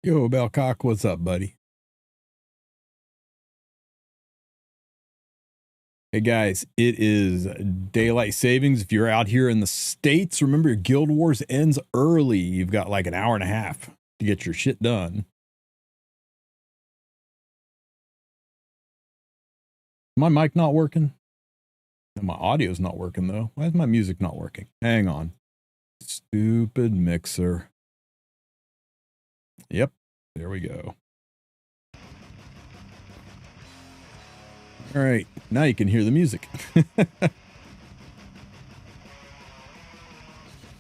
Yo, Baka, what's up, buddy? Hey guys, it is daylight savings. If you're out here in the States, remember your Guild Wars ends early. You've got like an hour and a half to get your shit done. My mic not working? My audio's not working though. Why is my music not working? Hang on. Stupid mixer. Yep, there we go. All right, now you can hear the music.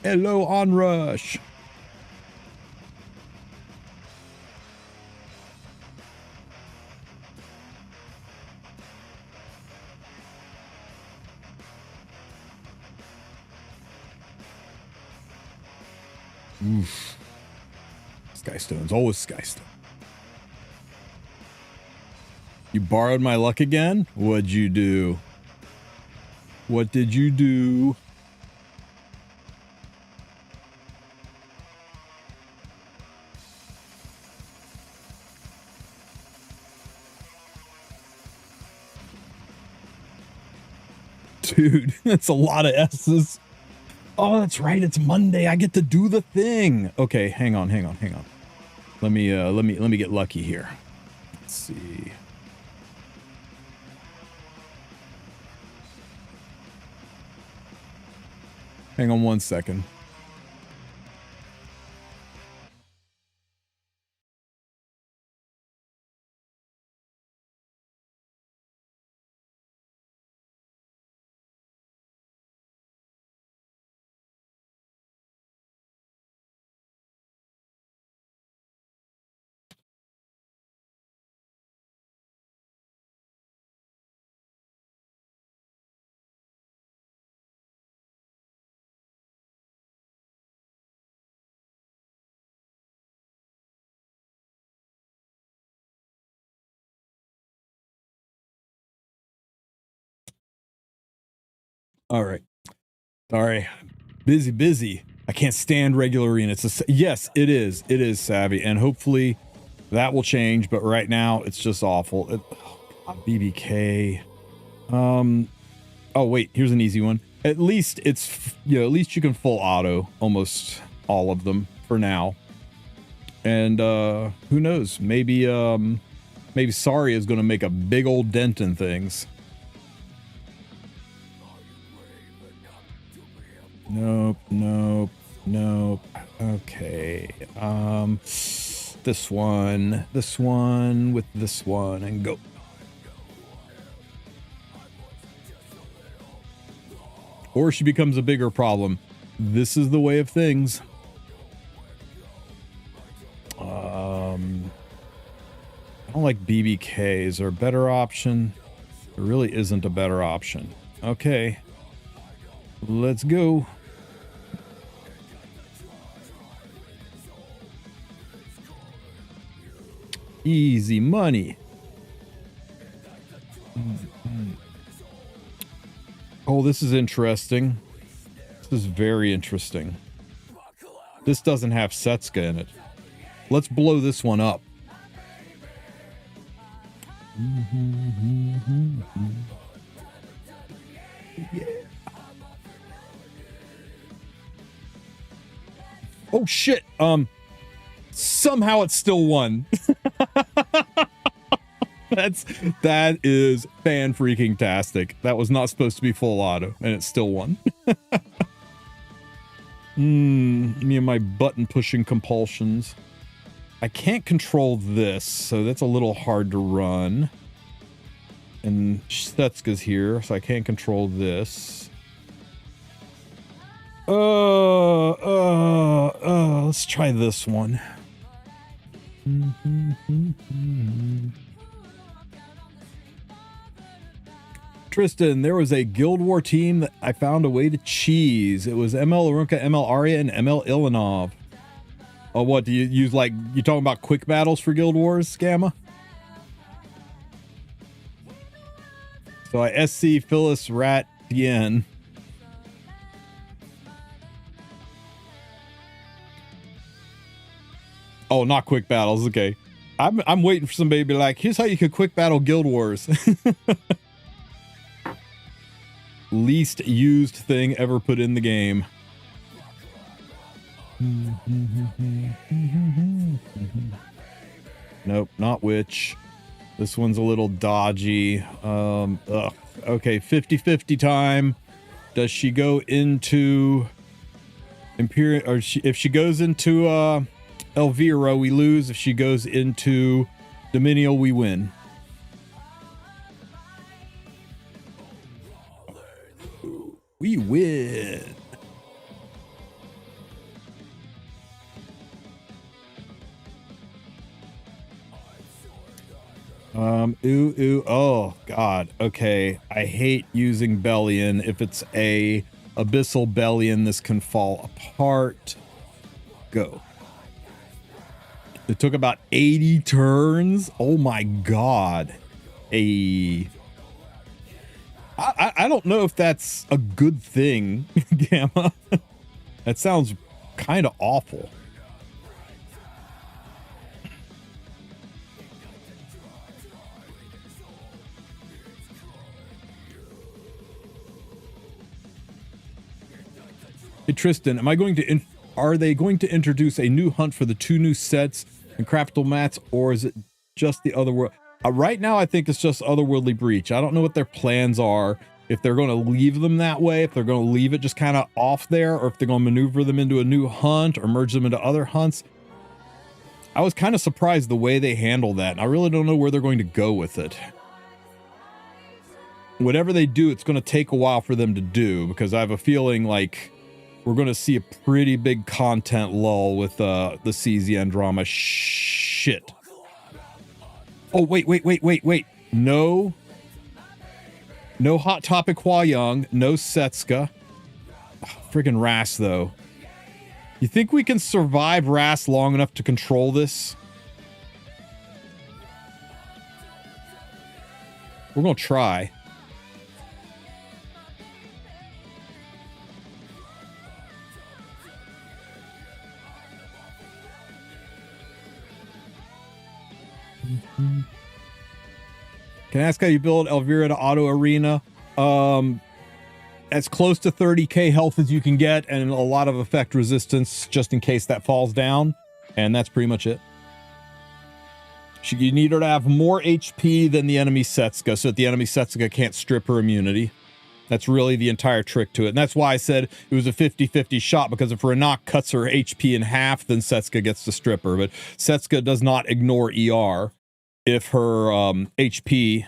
Hello, Onrush. Oof. Skystone's always Skystone. You borrowed my luck again? What'd you do? What did you do? Dude, that's a lot of S's. Oh, that's right. It's Monday. I get to do the thing. Okay, hang on. Let me get lucky here. Let's see. Hang on 1 second. All right. Sorry. Busy. I can't stand regular arena. Yes, it is. It is savvy, and hopefully that will change. But right now, it's just awful. BBK. Oh wait, here's an easy one. At least it's at least you can full auto almost all of them for now. And who knows? Maybe Sorry is going to make a big old dent in things. Nope. Okay. This one with this one and go. Or she becomes a bigger problem. This is the way of things. I don't like BBK. Is there a better option? There really isn't a better option. Okay. Let's go. Easy money. Oh, this is interesting. This is very interesting. This doesn't have Setska in it. Let's blow this one up. Yeah. Oh shit. Somehow it's still won. That is fan freaking tastic. That was not supposed to be full auto, and it still won. Me and my button pushing compulsions. I can't control this, so that's a little hard to run. And Stetska's here, so I can't control this. Let's try this one. Tristen, there was a Guild War team that I found a way to cheese. It was ML Arunka, ML Arya, and ML Ilanov. Oh, what do you use? Like, you talking about quick battles for Guild Wars, Scamma? So I SC Phyllis Rat Tien. Oh, not quick battles. Okay. I'm waiting for somebody to be like, here's how you could quick battle Guild Wars. Least used thing ever put in the game. Nope, not witch. This one's a little dodgy. Ugh. Okay, 50-50 time. Does she go into Imperial, or if she goes into Elvira, we lose. If she goes into Dominial, we win. We win. Oh god. Okay, I hate using Bellian. If it's a abyssal Bellian, this can fall apart. Go. It took about 80 turns. Oh my god. I don't know if that's a good thing, Gamma. That sounds kind of awful. Hey Tristen, are they going to introduce a new hunt for the 2 new sets and craftal mats, or is it just the otherworld? Right now, I think it's just Otherworldly Breach. I don't know what their plans are. If they're going to leave them that way, if they're going to leave it just kind of off there, or if they're going to maneuver them into a new hunt or merge them into other hunts. I was kind of surprised the way they handle that. And I really don't know where they're going to go with it. Whatever they do, it's going to take a while for them to do, because I have a feeling like we're going to see a pretty big content lull with the CZN drama. Shit. Oh, wait. No Hot Topic Hua Young. No Setsuka. Friggin' Ras, though. You think we can survive Ras long enough to control this? We're going to try. Can I ask how you build Elvira to auto arena? As close to 30k health as you can get, and a lot of effect resistance just in case that falls down, and that's pretty much it. You need her to have more HP than the enemy Setsuka, so that the enemy Setsuka can't strip her immunity. That's really the entire trick to it, and that's why I said it was a 50-50 shot, because if Renak cuts her HP in half, then Setsuka gets to strip her, but Setsuka does not ignore ER if her HP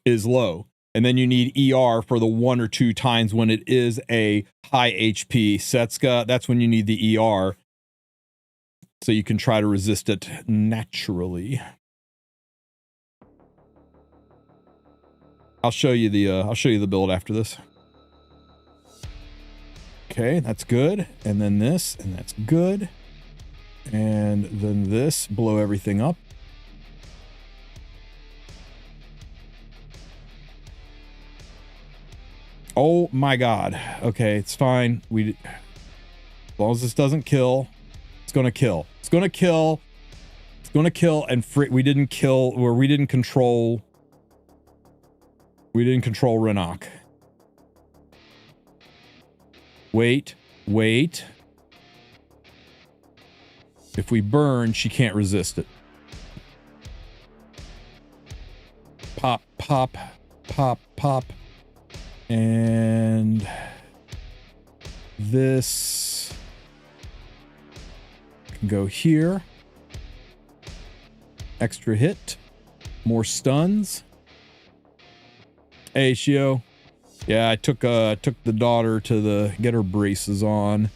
is low. And then you need ER for the 1 or 2 times when it is a high HP Setsuka. That's when you need the ER, so you can try to resist it naturally. I'll show you the build after this. Okay, that's good. And then this, and that's good. And then this, blow everything up. Oh my god. Okay, it's fine. As long as this doesn't kill, it's gonna kill. It's gonna kill. It's gonna kill, and we didn't kill, or we didn't control Renak. Wait. If we burn, she can't resist it. Pop. And this can go here. Extra hit. More stuns. Hey, Shio. Yeah, I took the daughter to get her braces on.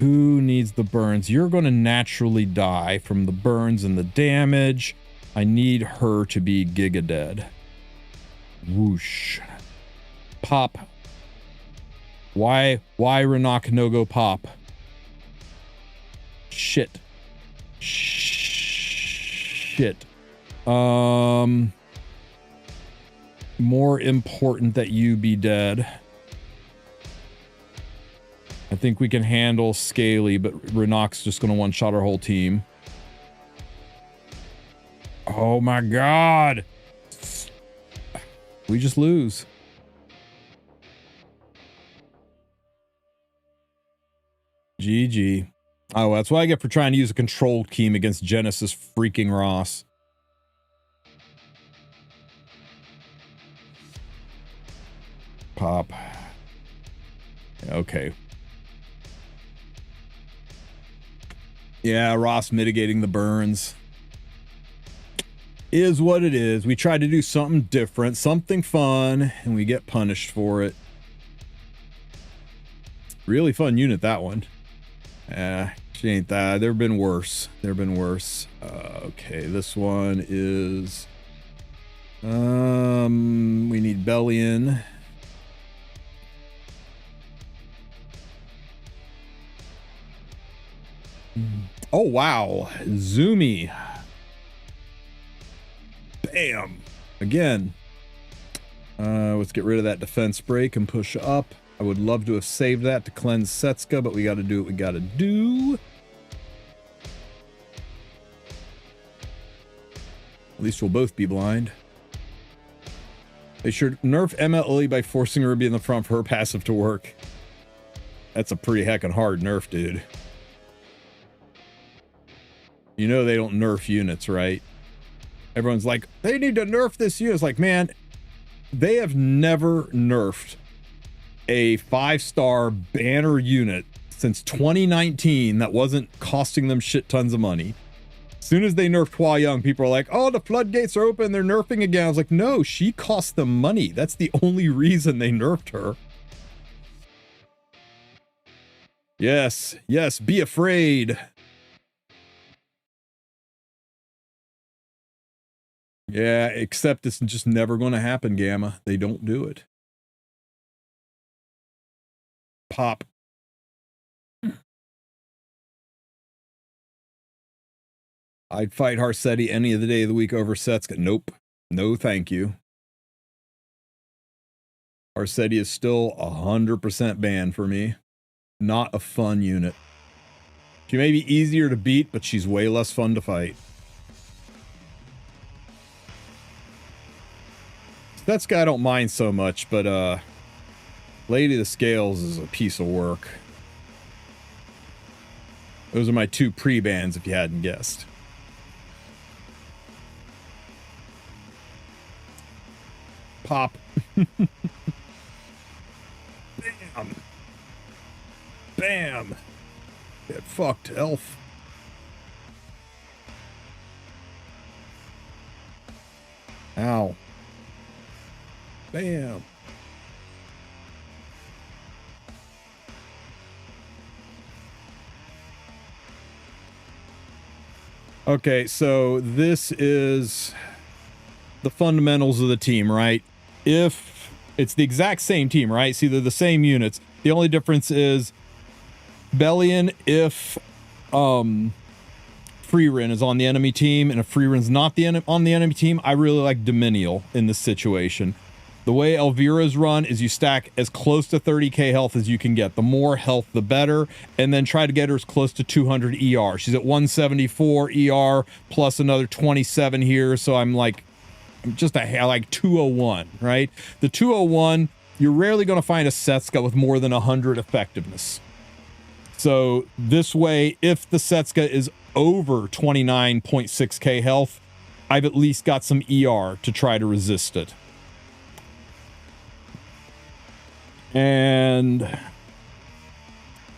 Who needs the burns? You're going to naturally die from the burns and the damage. I need her to be giga dead. Whoosh. Pop. Why Renak no go pop? Shit. More important that you be dead. I think we can handle Scaly, but Renak's just going to one-shot our whole team. Oh my God. We just lose. GG. Oh, that's what I get for trying to use a controlled key against Genesis freaking Ross. Pop. Okay. Yeah, Ross mitigating the burns. Is what it is. We try to do something different, something fun, and we get punished for it. Really fun unit, that one. She ain't that. There have been worse. There have been worse. Okay, this one is... we need Bellian. Oh, wow. Zoomy. Bam. Again. Let's get rid of that defense break and push up. I would love to have saved that to cleanse Setska, but we got to do what we got to do. At least we'll both be blind. They should nerf MLE by forcing her to be in the front for her passive to work. That's a pretty heckin' hard nerf, dude. You know they don't nerf units, right? Everyone's like, they need to nerf this unit. It's like, man, they have never nerfed a 5-star banner unit since 2019 that wasn't costing them shit tons of money. As soon as they nerfed Hua Young, people are like, oh, the floodgates are open, they're nerfing again. I was like, no, she cost them money. That's the only reason they nerfed her. Yes, yes, be afraid. Yeah, except it's just never going to happen, Gamma. They don't do it. Pop. I'd fight Harsetti any of the day of the week over Setska. Nope. No, thank you. Harsetti is still 100% banned for me. Not a fun unit. She may be easier to beat, but she's way less fun to fight. Setska I don't mind so much, but Lady of the Scales is a piece of work. Those are my two pre-bans, if you hadn't guessed. Pop. Bam. Bam. Get fucked, elf. Ow. Bam. Okay, so this is the fundamentals of the team, right? If it's the exact same team, right? See, they're the same units. The only difference is Bellian if Freerin is on the enemy team, and if Freerin's not on the enemy team, I really like Dominial in this situation. The way Elvira's run is you stack as close to 30k health as you can get. The more health, the better. And then try to get her as close to 200 ER. She's at 174 ER plus another 27 here. So I'm like just like 201, right? The 201, you're rarely going to find a Setska with more than 100 effectiveness. So this way, if the Setska is over 29.6k health, I've at least got some ER to try to resist it. And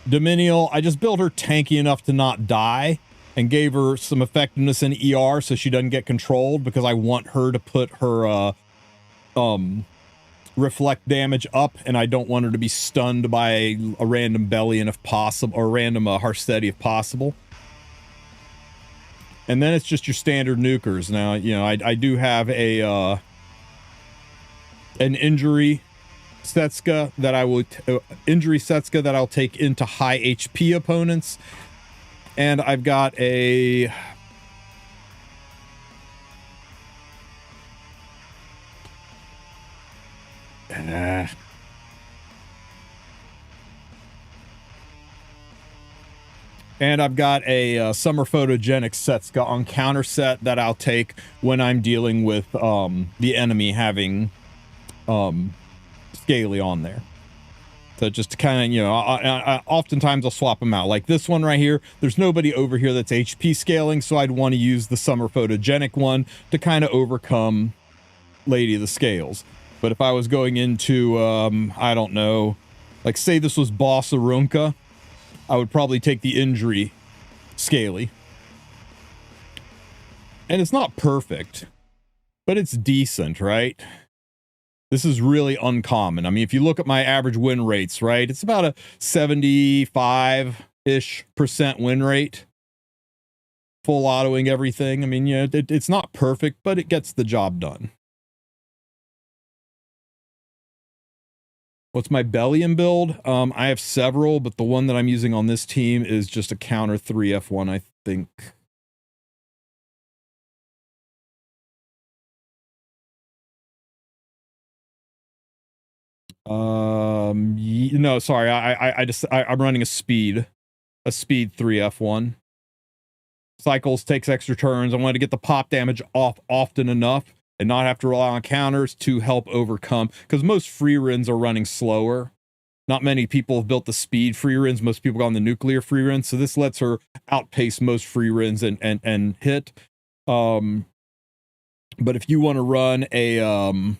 Dominial, I just built her tanky enough to not die and gave her some effectiveness in ER so she doesn't get controlled, because I want her to put her reflect damage up, and I don't want her to be stunned by a random Bellian if possible, or random Harsetti if possible. And then it's just your standard nukers. Now, you know, I do have a an injury Setska that I will injury Setska that I'll take into high HP opponents, and I've got a And I've got a summer photogenic set on counter set that I'll take when I'm dealing with the enemy having scaly on there. So just to kind of, you know, I oftentimes I'll swap them out. Like this one right here, there's nobody over here that's HP scaling, so I'd want to use the summer photogenic one to kind of overcome Lady of the Scales. But if I was going into, I don't know, like say this was Boss Arunca, I would probably take the injury scaly. And it's not perfect, but it's decent, right? This is really uncommon. I mean, if you look at my average win rates, right, it's about a 75-ish % win rate. Full autoing everything. I mean, yeah, it's not perfect, but it gets the job done. What's my Bellian build? I have several, but the one that I'm using on this team is just a counter 3F1, I think. No, sorry, I'm running a speed 3F1. Cycles, takes extra turns. I wanted to get the pop damage off often enough and not have to rely on counters to help overcome, because most free runs are running slower. Not many people have built the speed free runs. Most people got on the nuclear free runs, so this lets her outpace most free runs and hit. But if you want to run a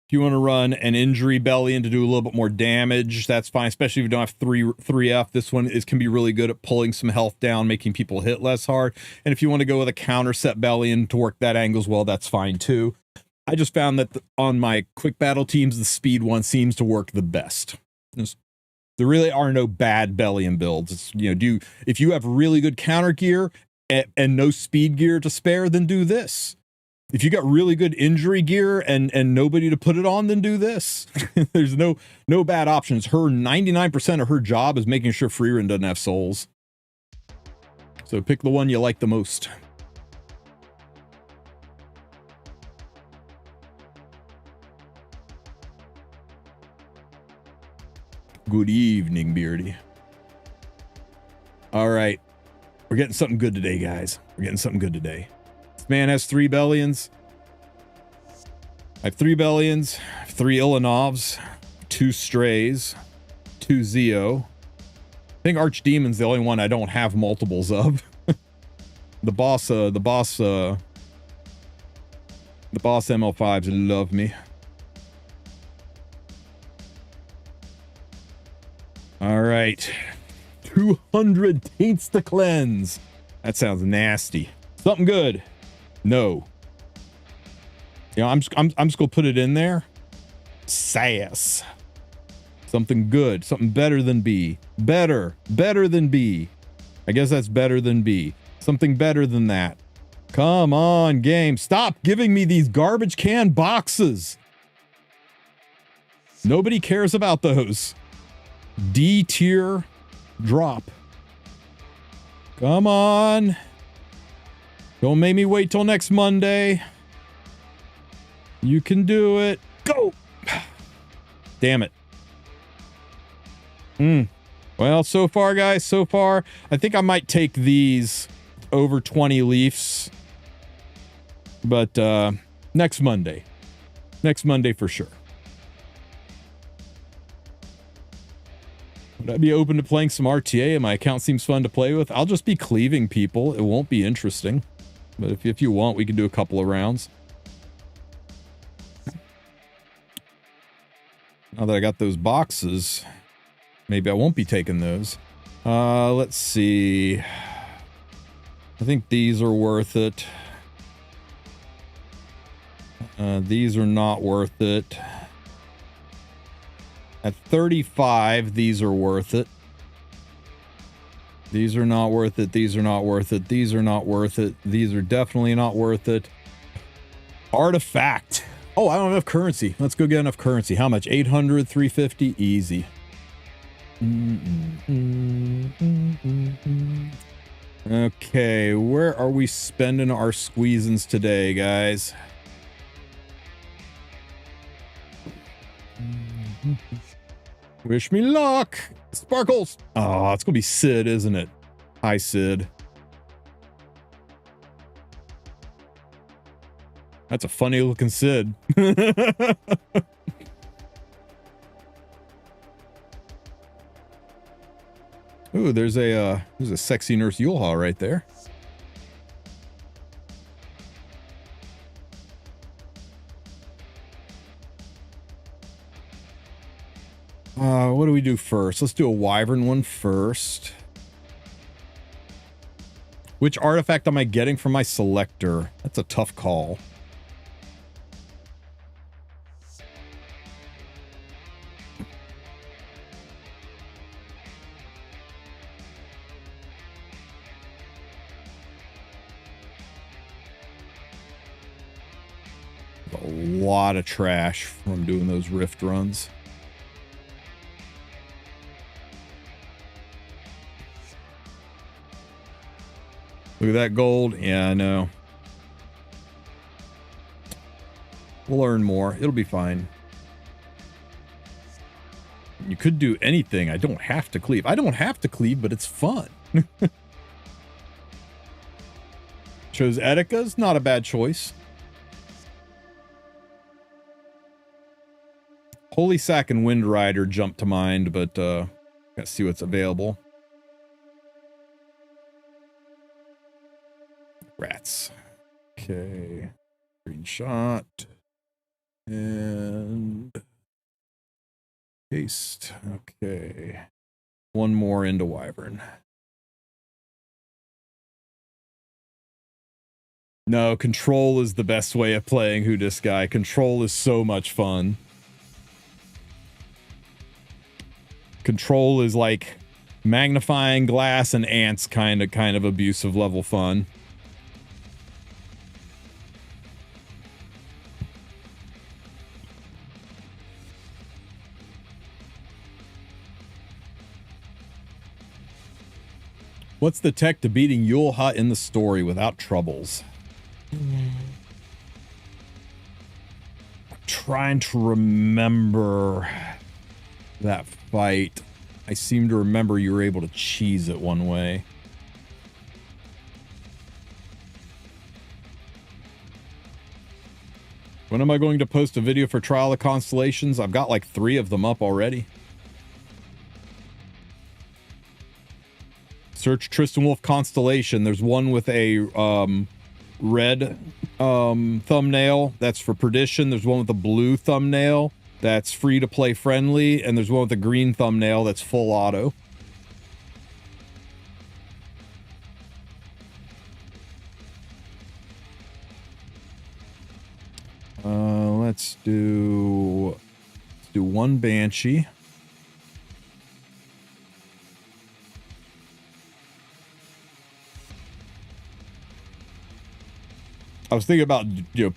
if you want to run an injury Bellian to do a little bit more damage, that's fine, especially if you don't have 3F. This one can be really good at pulling some health down, making people hit less hard. And if you want to go with a counter set Bellian to work that angle as well, that's fine too. I just found that on my quick battle teams, the speed one seems to work the best. There really are no bad Bellian builds. It's, you know, if you have really good counter gear and no speed gear to spare, then do this. If you got really good injury gear and nobody to put it on, then do this. There's no bad options. Her 99% of her job is making sure Freerun doesn't have souls. So pick the one you like the most. Good evening, Beardy. All right. We're getting something good today, guys. We're getting something good today. Man has 3 Bellians. I have 3 Bellians, 3 Ilanovs, 2 Strays, 2 Zeo. I think Archdemon's the only one I don't have multiples of. The boss ML5s love me. All right. 200 taints to cleanse. That sounds nasty. Something good. No. You know, I'm just gonna put it in there. Sass. Something good. Something better than B. Better than B. I guess that's better than B. Something better than that. Come on, game. Stop giving me these garbage can boxes. Nobody cares about those. D tier drop. Come on. Don't make me wait till next Monday. You can do it. Go! Damn it. Well, so far, guys, so far, I think I might take these over 20 Leafs. But next Monday. Next Monday for sure. Would I be open to playing some RTA and my account seems fun to play with? I'll just be cleaving people. It won't be interesting. But if you want, we can do a couple of rounds. Now that I got those boxes, maybe I won't be taking those. Let's see. I think these are worth it. These are not worth it. At 35, these are worth it. These are not worth it. These are not worth it. These are not worth it. These are definitely not worth it. Artifact. Oh, I don't have enough currency. Let's go get enough currency. How much? 800, 350? Easy. Okay, where are we spending our squeezins today, guys? Wish me luck. Sparkles! Oh, it's gonna be Sid, isn't it? Hi, Sid. That's a funny looking Sid. Ooh, there's a sexy Nurse Yulha right there. What do we do first? Let's do a Wyvern one first. Which artifact am I getting from my selector? That's a tough call. A lot of trash from doing those rift runs. Look at that gold. Yeah, I know. We'll earn more. It'll be fine. You could do anything. I don't have to cleave. I don't have to cleave, but it's fun. Chose Etika's. Not a bad choice. Holy Sack and Wind Rider jumped to mind, but gotta see what's available. Rats. Okay. Green shot. And haste. Okay. One more into Wyvern. No, control is the best way of playing Who Dis Guy. Control is so much fun. Control is like magnifying glass and ants kind of abusive level fun. What's the tech to beating Yulha in the story without troubles? I'm trying to remember that fight. I seem to remember you were able to cheese it one way. When am I going to post a video for Trial of Constellations? I've got like 3 of them up already. Search Tristen Wulf Constellation. There's one with a red thumbnail. That's for Perdition. There's one with a blue thumbnail. That's free to play friendly. And there's one with a green thumbnail that's full auto. Let's do one Banshee. I was thinking about,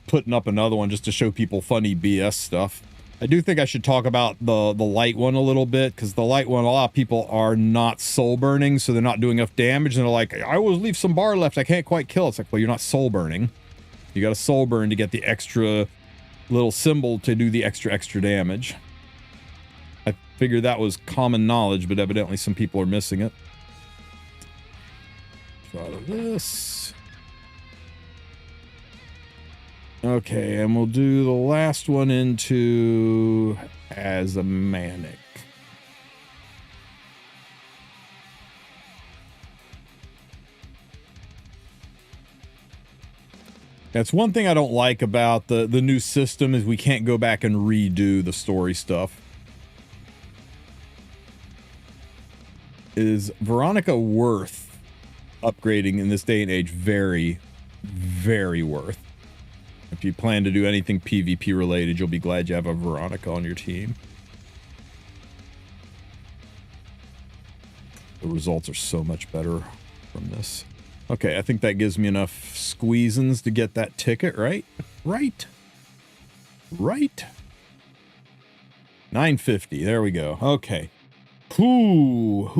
putting up another one just to show people funny BS stuff. I do think I should talk about the light one a little bit, because the light one, a lot of people are not soul burning, so they're not doing enough damage, and they're like, I always leave some bar left, I can't quite kill. It's like, well, you're not soul burning. You got to soul burn to get the extra little symbol to do the extra damage. I figured that was common knowledge, but evidently some people are missing it. Try this. Okay, and we'll do the last one into as a manic. That's one thing I don't like about the new system is we can't go back and redo the story stuff. Is Veronica worth upgrading in this day and age? Very, very worth. If you plan to do anything PvP related, you'll be glad you have a Veronica on your team. The results are so much better from this. Okay, I think that gives me enough squeezins to get that ticket, right? Right. 950, there we go. Okay. What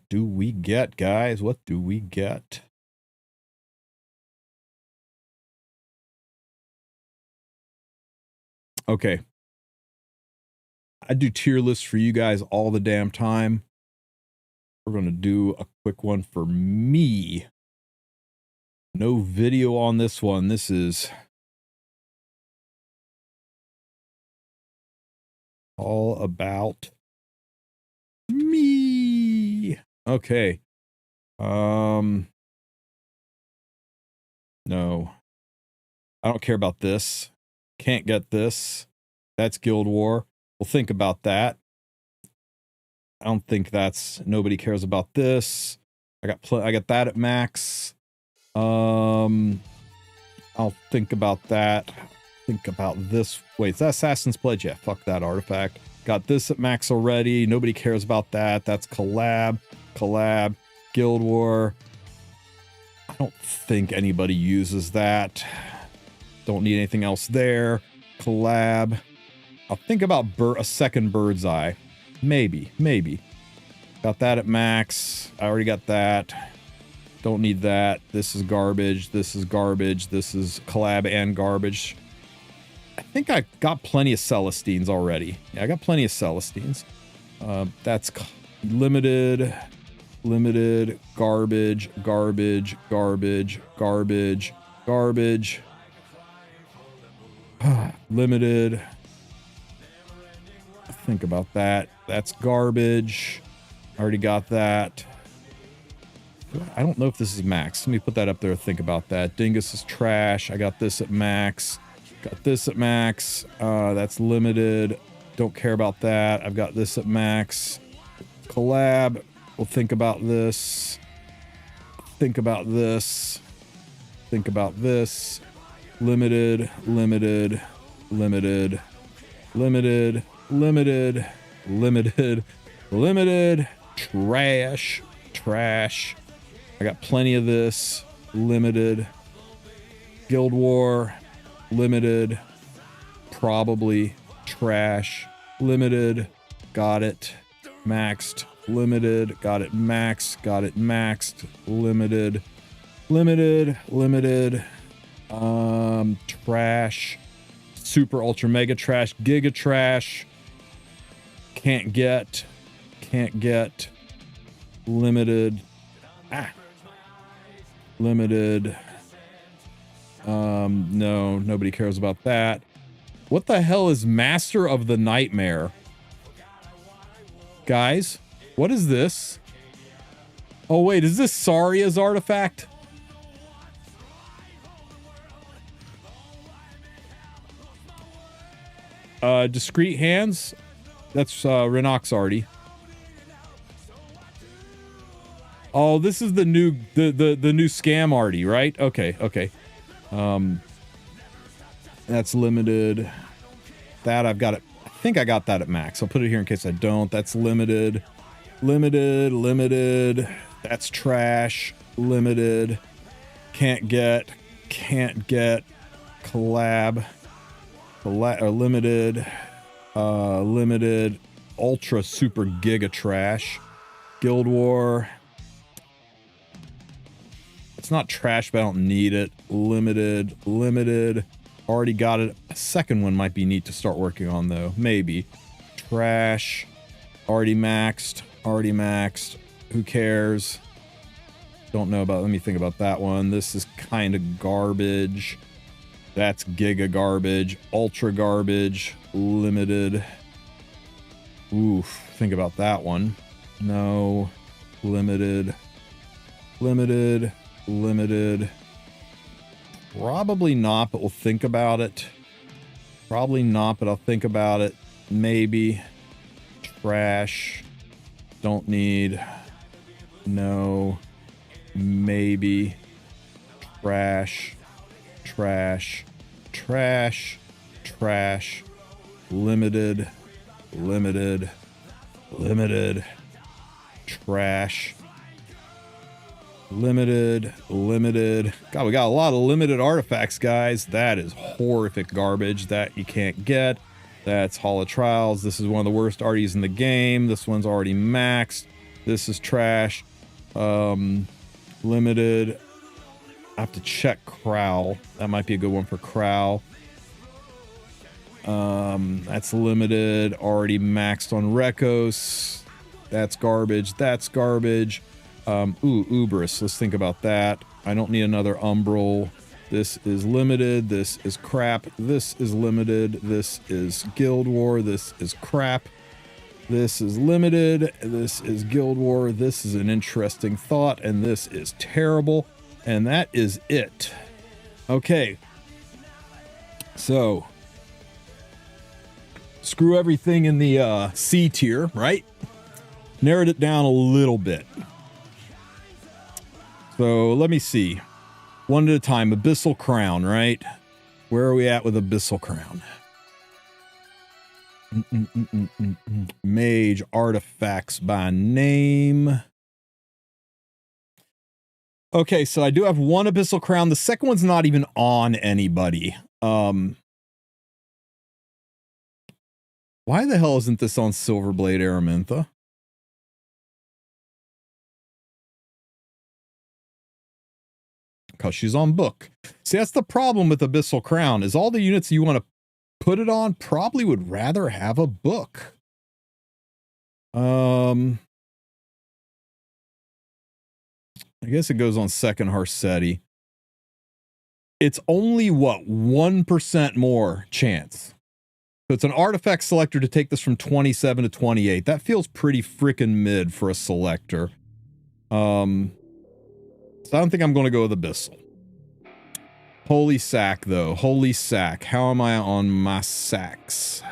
do we get, guys? What do we get? Okay. I do tier lists for you guys all the damn time. We're going to do a quick one for me. No video on this one. This is all about me. Okay. No. I don't care about this. Can't get this. That's Guild War. We'll think about that. I don't think that's, nobody cares about this. I got that at max. I'll think about that. Think about this. Wait, is that Assassin's Pledge? Yeah, fuck that artifact. Got this at max already. Nobody cares about that. That's collab. Guild War. I don't think anybody uses that. Don't need anything else there. Collab. I'll think about a second Bird's Eye. Maybe. Got that at max. I already got that. Don't need that. This is garbage. This is garbage. This is collab and garbage. I think I got plenty of Celestines already. Yeah, I got plenty of Celestines. That's limited, garbage. Limited. Think about that. That's garbage. I already got that. I don't know if this is max. Let me put that up there. Think about that. Dingus is trash. I got this at max. Got this at max. That's limited. Don't care about that. I've got this at max. Collab. We'll think about this. Think about this. Limited. Trash. I got plenty of this. Limited. Guild War. Limited. Probably. Trash. Limited. Got it. Maxed. Limited. Got it. Maxed. Limited. Trash. Super ultra mega trash. Giga trash. Can't get. Limited. Limited. No, nobody cares about that. What the hell is Master of the Nightmare? Guys, what is this? Oh wait, is this Saria's artifact? Discreet hands. That's Renox arty. Oh, this is the new the new scam arty, right? Okay. That's limited. That I've got it. I think I got that at max. I'll put it here in case I don't. That's limited. That's trash. Limited. Can't get. Collab. Or limited. Limited. Ultra super giga trash. Guild War. It's not trash, but I don't need it. Limited. Already got it. A second one might be neat to start working on though. Maybe. Trash. Already maxed. Who cares? Don't know about, let me think about that one. This is kind of garbage. That's giga garbage. Ultra garbage. Limited. Oof. Think about that one. No. Limited. Probably not, but we'll think about it. Probably not, but I'll think about it. Maybe. Trash. Don't need. No. Maybe. Trash. Limited. Trash. Limited. God, we got a lot of limited artifacts, guys. That is horrific garbage that you can't get. That's Hall of Trials. This is one of the worst arties in the game. This one's already maxed. This is trash. Limited. I have to check Crowl. That might be a good one for Crowl. That's limited. Already maxed on Rekos. That's garbage. That's garbage. Ooh, Ubris. Let's think about that. I don't need another Umbral. This is limited. This is crap. This is limited. This is Guild War. This is crap. This is limited. This is Guild War. This is an interesting thought. And this is terrible. And that is it. Okay. So, screw everything in the C tier, right? Narrowed it down a little bit. So, let me see. One at a time. Abyssal Crown, right? Where are we at with Abyssal Crown? Mage artifacts by name. Okay, so I do have one Abyssal Crown. The second one's not even on anybody. Why the hell isn't this on Silverblade Araminta? Because she's on book. See, that's the problem with Abyssal Crown, is all the units you want to put it on probably would rather have a book. I guess it goes on second Harsetti. It's only, what, 1% more chance. So it's an artifact selector to take this from 27 to 28. That feels pretty freaking mid for a selector. So I don't think I'm going to go with Abyssal. Holy Sack, though. Holy Sack. How am I on my sacks?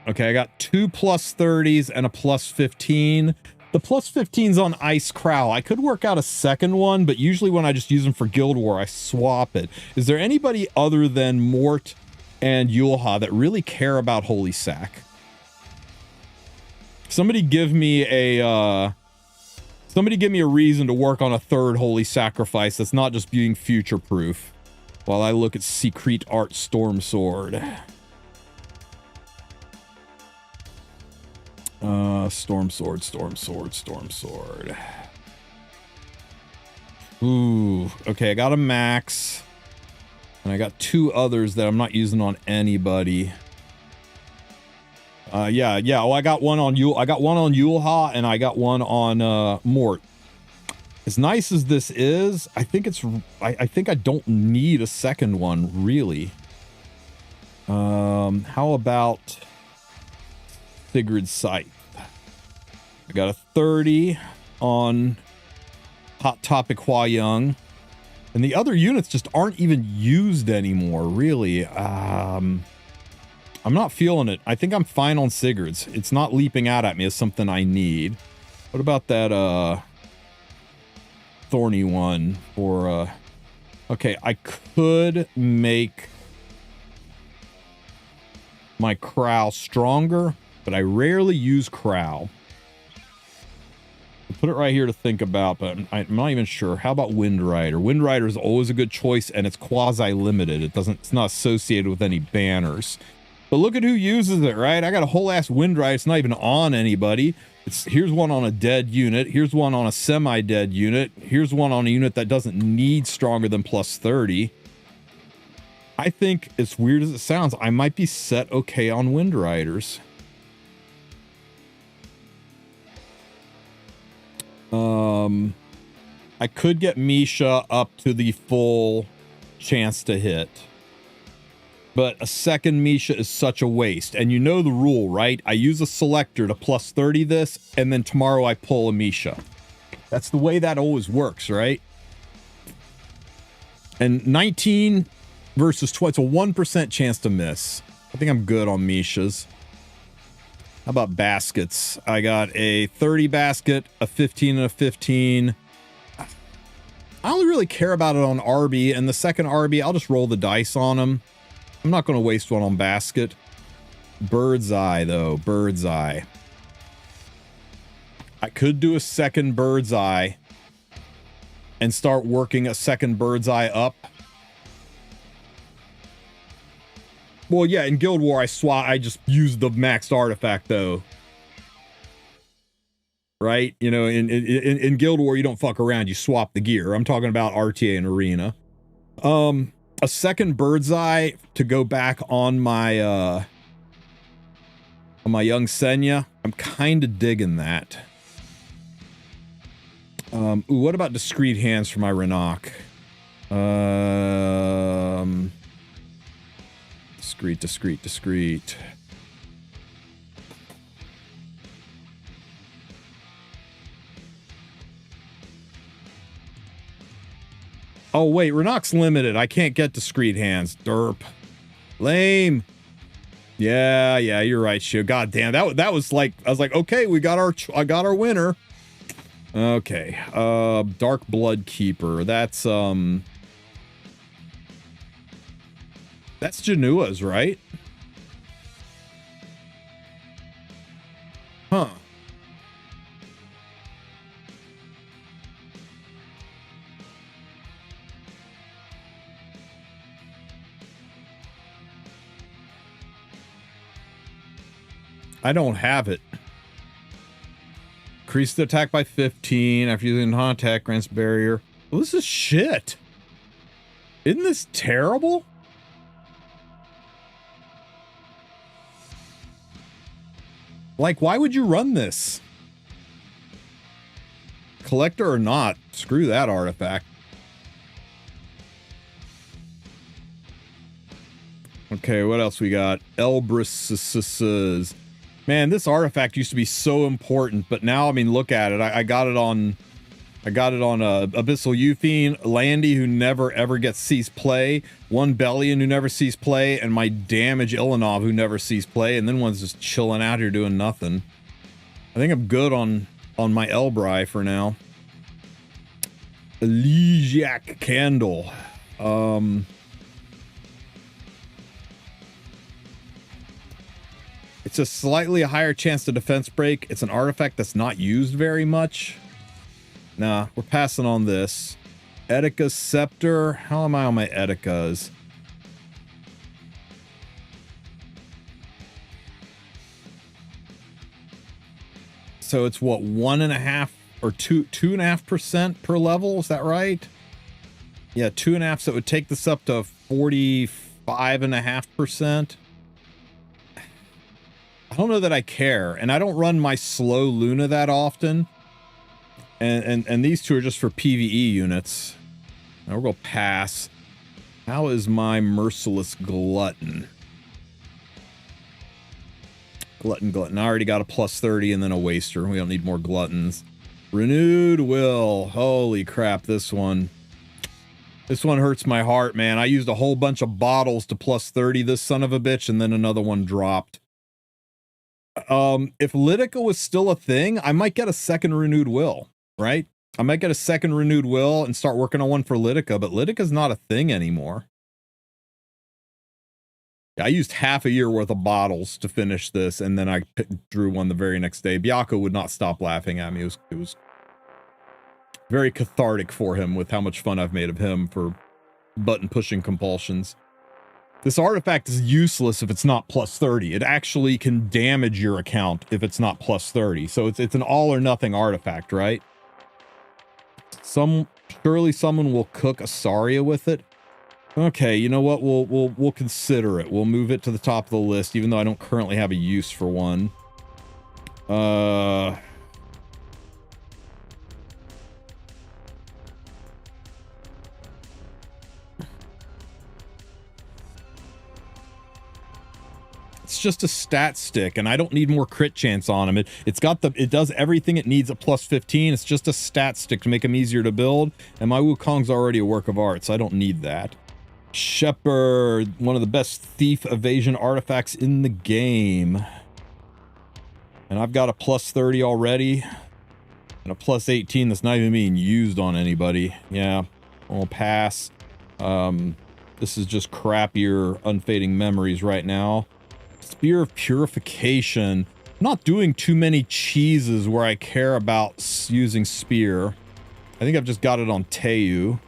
Okay, I got 2 +30s and a +15. The +15's on Ice Crow. I could work out a second one, but usually when I just use them for Guild War, I swap it. Is there anybody other than Mort and Yulha that really care about Holy Sack? Somebody give me a reason to work on a third Holy Sacrifice that's not just being future-proof while I look at Secret Art Storm Sword. Storm Sword, Storm Sword, Storm Sword. Ooh, okay, I got a max. And I got 2 others that I'm not using on anybody. Yeah. Oh, I got one on Yulha, and I got one on Mort. As nice as this is, I think I don't need a second one, really. How about Sigurd's Scythe? I got a 30 on Hot Topic Hua Young. And the other units just aren't even used anymore, really. I'm not feeling it. I think I'm fine on Sigurd's. It's not leaping out at me as something I need. What about that thorny one for okay, I could make my Crow stronger, but I rarely use Crow. I'll put it right here to think about, but I'm not even sure. How about Wind Rider? Wind Rider is always a good choice, and it's quasi-limited. It's not associated with any banners. But look at who uses it, right? I got a whole ass Wind Rider. It's not even on anybody. Here's one on a dead unit. Here's one on a semi-dead unit. Here's one on a unit that doesn't need stronger than +30. I think, as weird as it sounds, I might be set okay on Wind Riders. I could get Misha up to the full chance to hit. But a second Misha is such a waste. And you know the rule, right? I use a selector to +30 this, and then tomorrow I pull a Misha. That's the way that always works, right? And 19 versus 20, it's a 1% chance to miss. I think I'm good on Mishas. How about baskets? I got a 30 basket, a 15 and a 15. I only really care about it on RB, and the second RB, I'll just roll the dice on them. I'm not going to waste one on basket. Bird's Eye, though. Bird's Eye. I could do a second Bird's Eye and start working a second Bird's Eye up. Well, yeah, in Guild War, I just used the maxed artifact, though. Right? You know, in Guild War, you don't fuck around. You swap the gear. I'm talking about RTA and Arena. A second bird's eye to go back on my young Senya. I'm kind of digging that. Ooh, what about discreet hands for my Renok? Discreet. Oh wait, Renok's limited. I can't get discreet hands. Derp. Lame. Yeah, you're right, Shu. God damn, that was like, I was like, okay, I got our winner. Okay. Dark Blood Keeper. That's Janua's, right? Huh. I don't have it. Increase the attack by 15 after using non-attack, grants barrier. Well, this is shit. Isn't this terrible? Like, why would you run this? Collector or not, screw that artifact. Okay, what else we got? Elbrus. Man, this artifact used to be so important, but now, I mean, look at it. I got it on Abyssal Euthine, Landy, who never ever gets sees play, one Bellian who never sees play, and my damage Ilanov who never sees play, and then one's just chilling out here doing nothing. I think I'm good on my Elbrai for now. Elegiac Candle. It's a slightly higher chance to defense break. It's an artifact that's not used very much. Nah, we're passing on this. Edika's Scepter. How am I on my Edikas? So it's what, 1.5 or 2.5% per level? Is that right? Yeah, 2.5. So it would take this up to 45.5%. I don't know that I care, and I don't run my slow Luna that often. And these two are just for PvE units. Now we're gonna pass. How is my Merciless Glutton? Glutton. I already got a plus 30 and then a Waster. We don't need more Gluttons. Renewed Will. Holy crap, this one. This one hurts my heart, man. I used a whole bunch of bottles to plus 30 this son of a bitch, and then another one dropped. If Lidica was still a thing, I might get a second Renewed Will, right? I might get a second Renewed Will and start working on one for Lidica, but Lidica's not a thing anymore. I used half a year worth of bottles to finish this, and then I drew one the very next day. Baka would not stop laughing at me. It was very cathartic for him with how much fun I've made of him for button pushing compulsions. This artifact is useless if it's not plus 30. It actually can damage your account if it's not plus 30. So it's an all or nothing artifact, right? Surely someone will cook Asaria with it. Okay, you know what? We'll consider it. We'll move it to the top of the list, even though I don't currently have a use for one. It's just a stat stick, and I don't need more crit chance on him. It does everything it needs at plus 15. It's just a stat stick to make him easier to build, and my Wukong's already a work of art, so I don't need that. Shepherd, one of the best thief evasion artifacts in the game. And I've got a plus 30 already, and a plus 18 that's not even being used on anybody. Yeah, I'll pass. This is just crappier Unfading Memories right now. Spear of Purification. I'm not doing too many cheeses where I care about using Spear. I think I've just got it on Teu.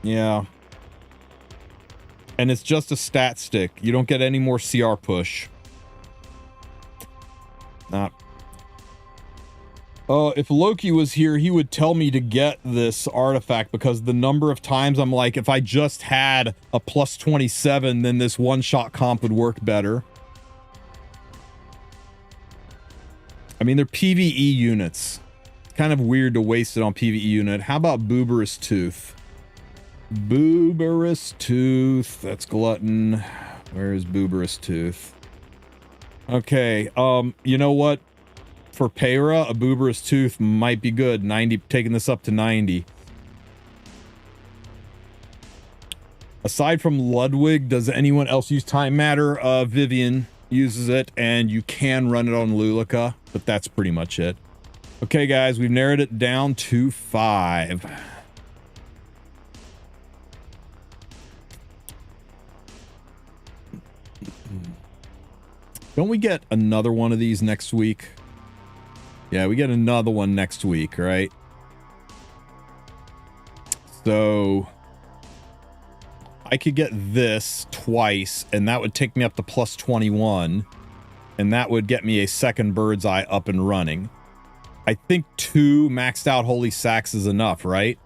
Yeah. And it's just a stat stick. You don't get any more CR push. If Loki was here, he would tell me to get this artifact, because the number of times I'm like, if I just had a plus 27, then this one-shot comp would work better. I mean, they're PvE units. It's kind of weird to waste it on PvE unit. How about Booberous Tooth? Booberous Tooth. That's Glutton. Where is Booberous Tooth? Okay, you know what? For Peyra, a Booberous Tooth might be good. 90, taking this up to 90. Aside from Ludwig, does anyone else use Time Matter? Vivian uses it, and you can run it on Lulica, but that's pretty much it. Okay, guys, we've narrowed it down to 5. Don't we get another one of these next week? Yeah, we get another one next week, right? So I could get this twice, and that would take me up to plus 21, and that would get me a second Bird's Eye up and running. I think 2 maxed out Holy Sacks is enough, right?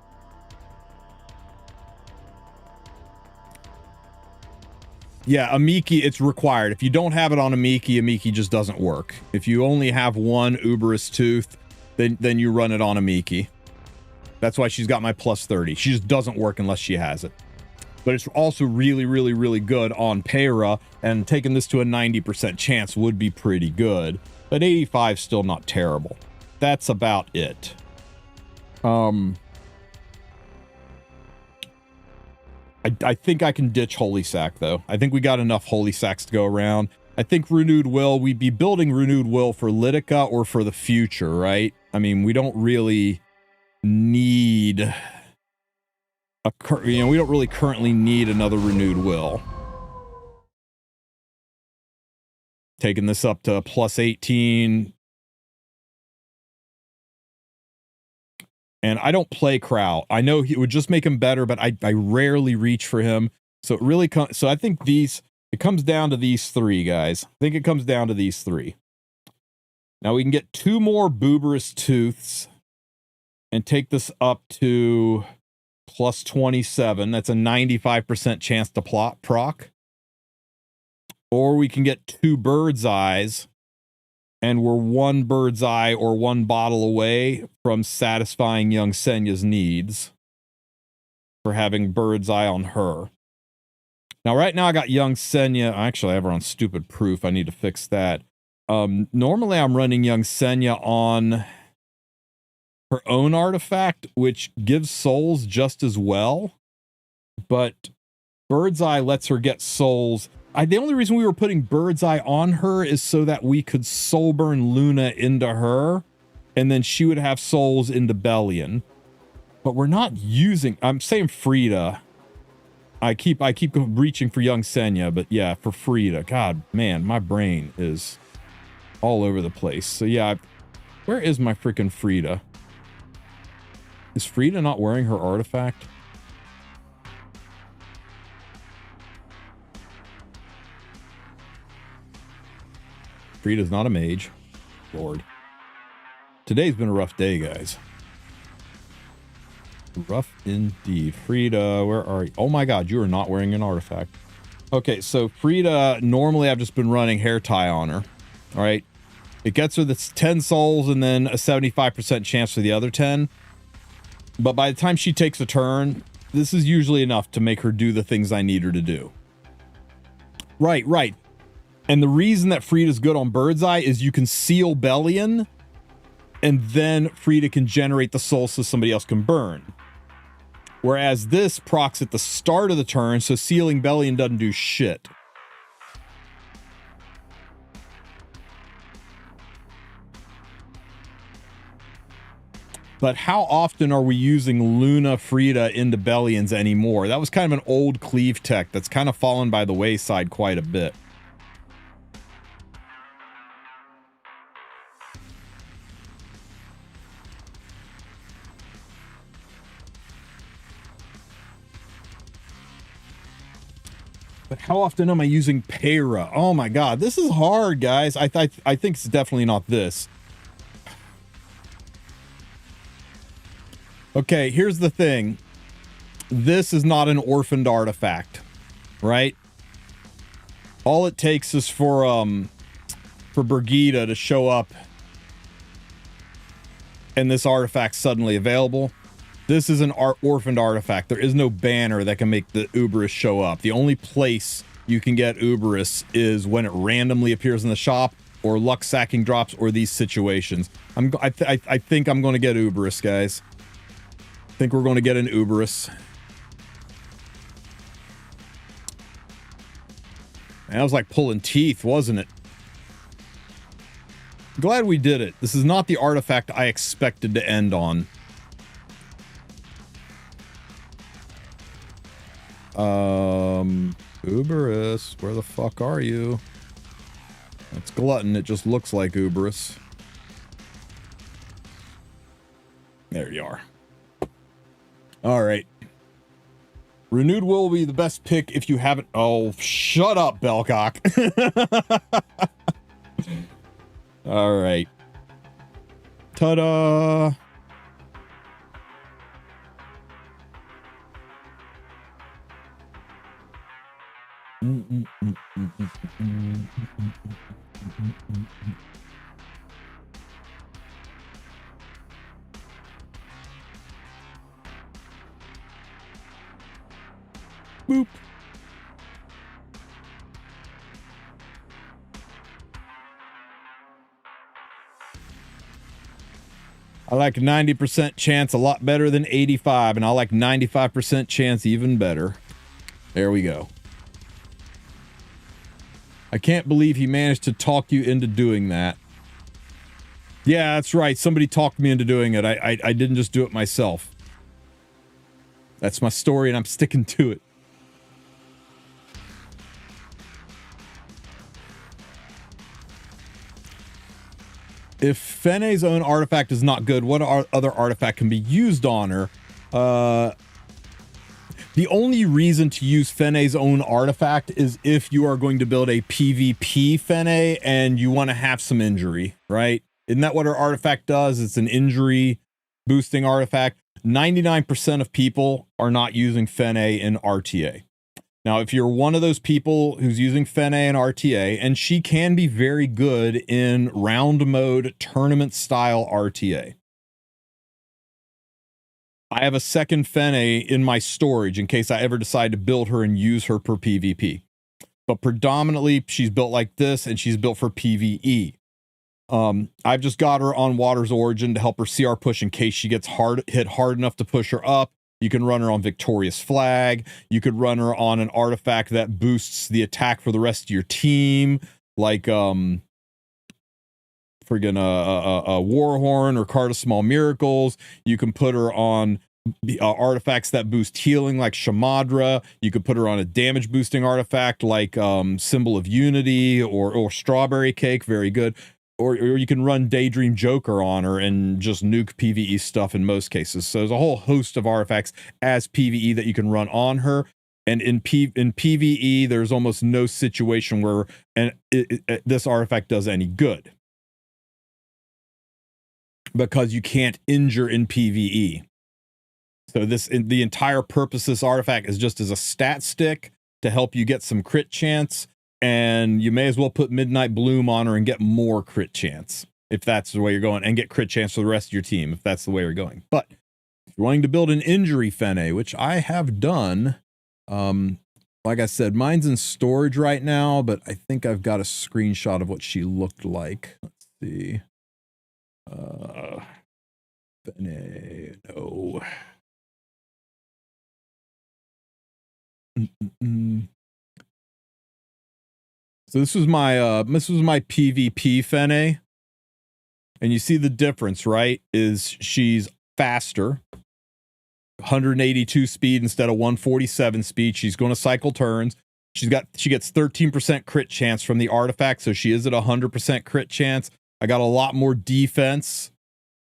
Yeah, Amiki, it's required. If you don't have it on Amiki just doesn't work. If you only have one Uberous Tooth, then you run it on Amiki. That's why she's got my plus 30. She just doesn't work unless she has it. But it's also really, really, really good on Peyra, and taking this to a 90% chance would be pretty good. But 85 is still not terrible. That's about it. I think I can ditch Holy Sack, though. I think we got enough Holy Sacks to go around. I think Renewed Will, we'd be building Renewed Will for Litica or for the future, right? I mean, we don't really need we don't really currently need another Renewed Will. Taking this up to plus 18. And I don't play Crow. I know it would just make him better, but I rarely reach for him. So it really comes. So I think it comes down to these 3, guys. I think it comes down to these 3. Now we can get 2 more Booberous Tooths and take this up to plus 27. That's a 95% chance to proc. Or we can get 2 Bird's Eyes, and we're 1 Bird's Eye or 1 bottle away from satisfying young Senya's needs for having Bird's Eye on her. Now, right now I got young Senya. Actually, I have her on stupid proof. I need to fix that. Normally I'm running young Senya on her own artifact, which gives souls just as well. But Bird's Eye lets her get souls. The only reason we were putting Bird's Eye on her is so that we could soul burn Luna into her, and then she would have souls into Bellian. But we're not using. I'm saying Frida. I keep reaching for young Senya, but yeah, for Frida. God, man, my brain is all over the place. So yeah, where is my freaking Frida? Is Frida not wearing her artifact? Frida's not a mage. Lord. Today's been a rough day, guys. Rough indeed. Frida, where are you? Oh my god, you are not wearing an artifact. Okay, so Frida, normally I've just been running hair tie on her. Alright. It gets her the 10 souls and then a 75% chance for the other 10. But by the time she takes a turn, this is usually enough to make her do the things I need her to do. Right. And the reason that Frida's good on Bird's Eye is you can seal Bellian, and then Frida can generate the soul so somebody else can burn. Whereas this procs at the start of the turn, so sealing Bellian doesn't do shit. But how often are we using Luna Frida into Bellians anymore? That was kind of an old cleave tech that's kind of fallen by the wayside quite a bit. But how often am I using Peyra? Oh my god, this is hard, guys. I think it's definitely not this. Okay, here's the thing. This is not an orphaned artifact, right? All it takes is for Brigida to show up and this artifact's suddenly available. This is an orphaned artifact. There is no banner that can make the Uberus show up. The only place you can get Uberus is when it randomly appears in the shop, or luck sacking drops, or these situations. I think I'm going to get Uberus, guys. I think we're going to get an Uberus. Man, that was like pulling teeth, wasn't it? Glad we did it. This is not the artifact I expected to end on. Uberus, where the fuck are you? That's Glutton. It just looks like Uberus. There you are. All right. Renewed will be the best pick if you haven't. Oh, shut up, Bellcock. All right. Ta-da. Boop. I like 90% chance a lot better than 85, and I like 95% chance even better. There we go. I can't believe he managed to talk you into doing that. Yeah, that's right. Somebody talked me into doing it. I didn't just do it myself. That's my story, and I'm sticking to it. If Fene's own artifact is not good, what other artifact can be used on her? The only reason to use Fene's own artifact is if you are going to build a PvP Fene and you want to have some injury, right? Isn't that what her artifact does? It's an injury boosting artifact. 99% of people are not using Fene in RTA. Now, if you're one of those people who's using Fene and RTA, and she can be very good in round mode tournament style RTA. I have a second Fene in my storage in case I ever decide to build her and use her per PvP. But predominantly, she's built like this, and she's built for PvE. I've just got her on Water's Origin to help her CR push in case she gets hit hard enough to push her up. You can run her on Victorious Flag. You could run her on an artifact that boosts the attack for the rest of your team, like friggin' a Warhorn or Card of Small Miracles. You can put her on artifacts that boost healing, like Shamadra. You could put her on a damage boosting artifact like Symbol of Unity or Strawberry Cake. Very good. Or you can run Daydream Joker on her and just nuke PvE stuff in most cases. So there's a whole host of artifacts as PvE that you can run on her. And in PvE, there's almost no situation where this artifact does any good, because you can't injure in PvE. So the entire purpose of this artifact is just as a stat stick to help you get some crit chance. And you may as well put Midnight Bloom on her and get more crit chance, if that's the way you're going, and get crit chance for the rest of your team, if that's the way you're going. But if you're wanting to build an injury Fene, which I have done, like I said, mine's in storage right now, but I think I've got a screenshot of what she looked like. Let's see. Fene, no. So this was my PvP Fene, and you see the difference, right? Is she's faster, 182 speed instead of 147 speed. She's going to cycle turns. She gets 13% crit chance from the artifact, so she is at 100% crit chance. I got a lot more defense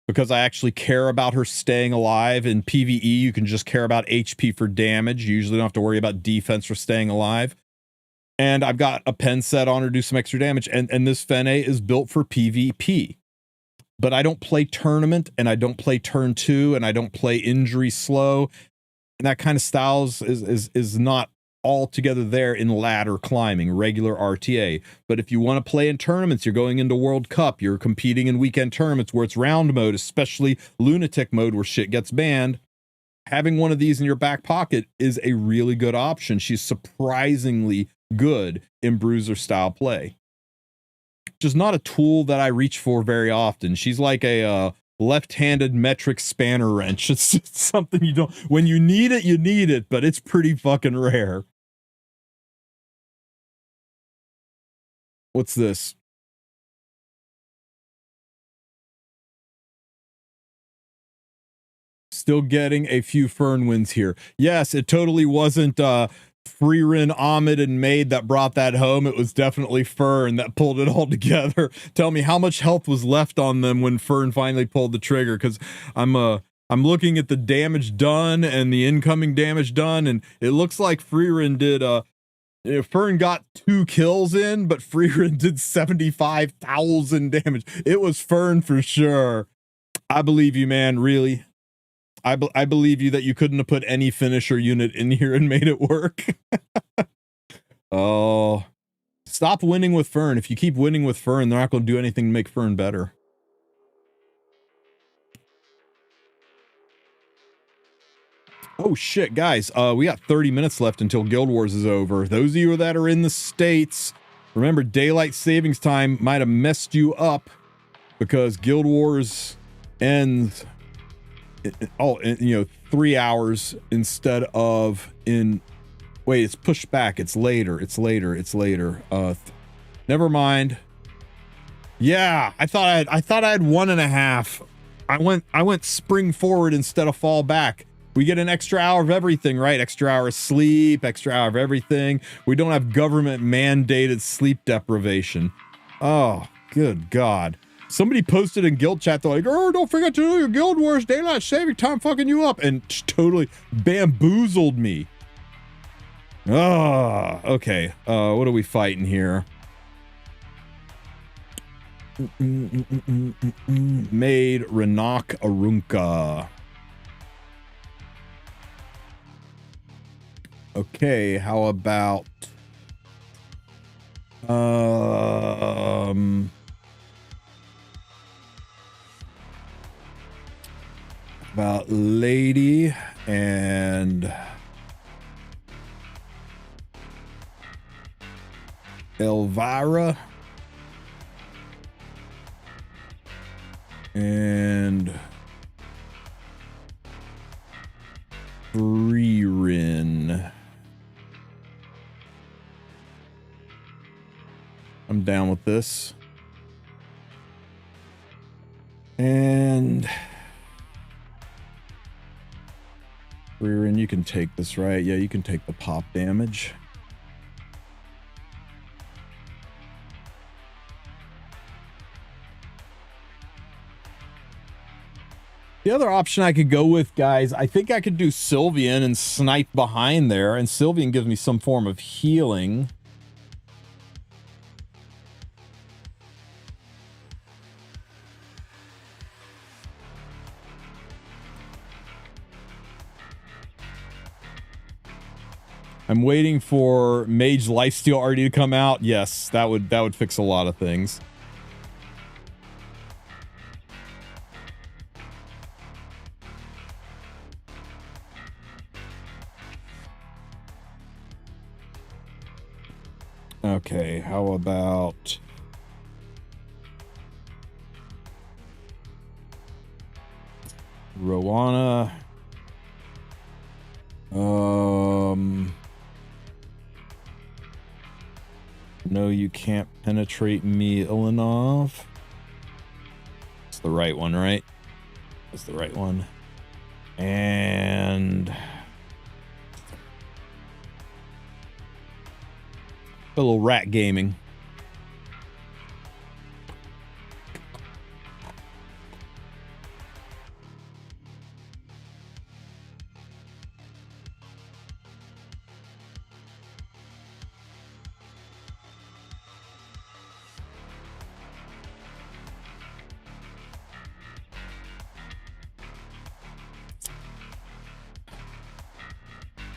because I actually care about her staying alive. In PvE, you can just care about HP for damage. You usually don't have to worry about defense for staying alive. And I've got a pen set on her to do some extra damage. And this Fene is built for PvP. but I don't play tournament, and I don't play turn 2, and I don't play injury slow, and that kind of styles is not altogether there in ladder climbing, regular RTA. But if you want to play in tournaments, you're going into World Cup, you're competing in weekend tournaments where it's round mode, especially lunatic mode where shit gets banned, having one of these in your back pocket is a really good option. She's surprisingly good in bruiser style play. Just not a tool that I reach for very often. She's like a left-handed metric spanner wrench. It's something you don't, when you need it, but it's pretty fucking rare. What's this? Still getting a few Fern wins here. Yes, it totally wasn't Freerin, Ahmed, and Maid that brought that home. It was definitely Fern that pulled it all together. Tell me how much health was left on them when Fern finally pulled the trigger, because I'm looking at the damage done and the incoming damage done, and it looks like Freerin did Fern got 2 kills in, but Freerin did 75,000 damage. It was Fern for sure. I believe you, man, really. I believe you that you couldn't have put any finisher unit in here and made it work. Oh, stop winning with Fern. If you keep winning with Fern, they're not going to do anything to make Fern better. Oh shit, guys, we got 30 minutes left until Guild Wars is over. Those of you that are in the States, remember daylight savings time might have messed you up because Guild Wars ends 3 hours instead of in, wait, it's pushed back. It's later. Never mind. Yeah, I thought I had 1.5. I went spring forward instead of fall back. We get an extra hour of everything, right? Extra hour of sleep, extra hour of everything. We don't have government mandated sleep deprivation. Oh, good God. Somebody posted in guild chat, they're like, oh, don't forget to do your Guild Wars daylight saving time fucking you up, and totally bamboozled me. Ah, okay. What are we fighting here? Maid Renak Arunka. Okay, how about Lady and Elvira and Freerin. I'm down with this. And Freerin, you can take this, right? Yeah, you can take the pop damage. The other option I could go with, guys, I think I could do Sylvian and snipe behind there, and Sylvian gives me some form of healing. I'm waiting for Mage Lifesteal already to come out. Yes, that would fix a lot of things. Okay, how about Rowana? No, you can't penetrate me, Ilanov. It's the right one, right? That's the right one. And a little rat gaming.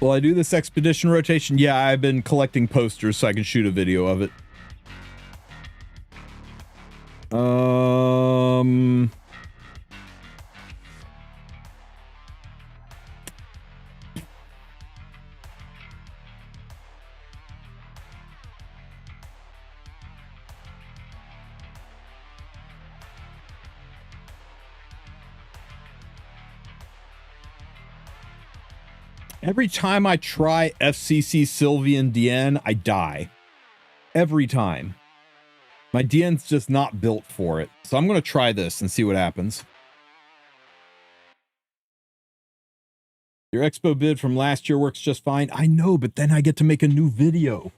Will I do this expedition rotation? Yeah, I've been collecting posters so I can shoot a video of it. Every time I try FCC Sylvian DN, I die. Every time. My DN's just not built for it. So I'm going to try this and see what happens. Your expo bid from last year works just fine. I know, but then I get to make a new video.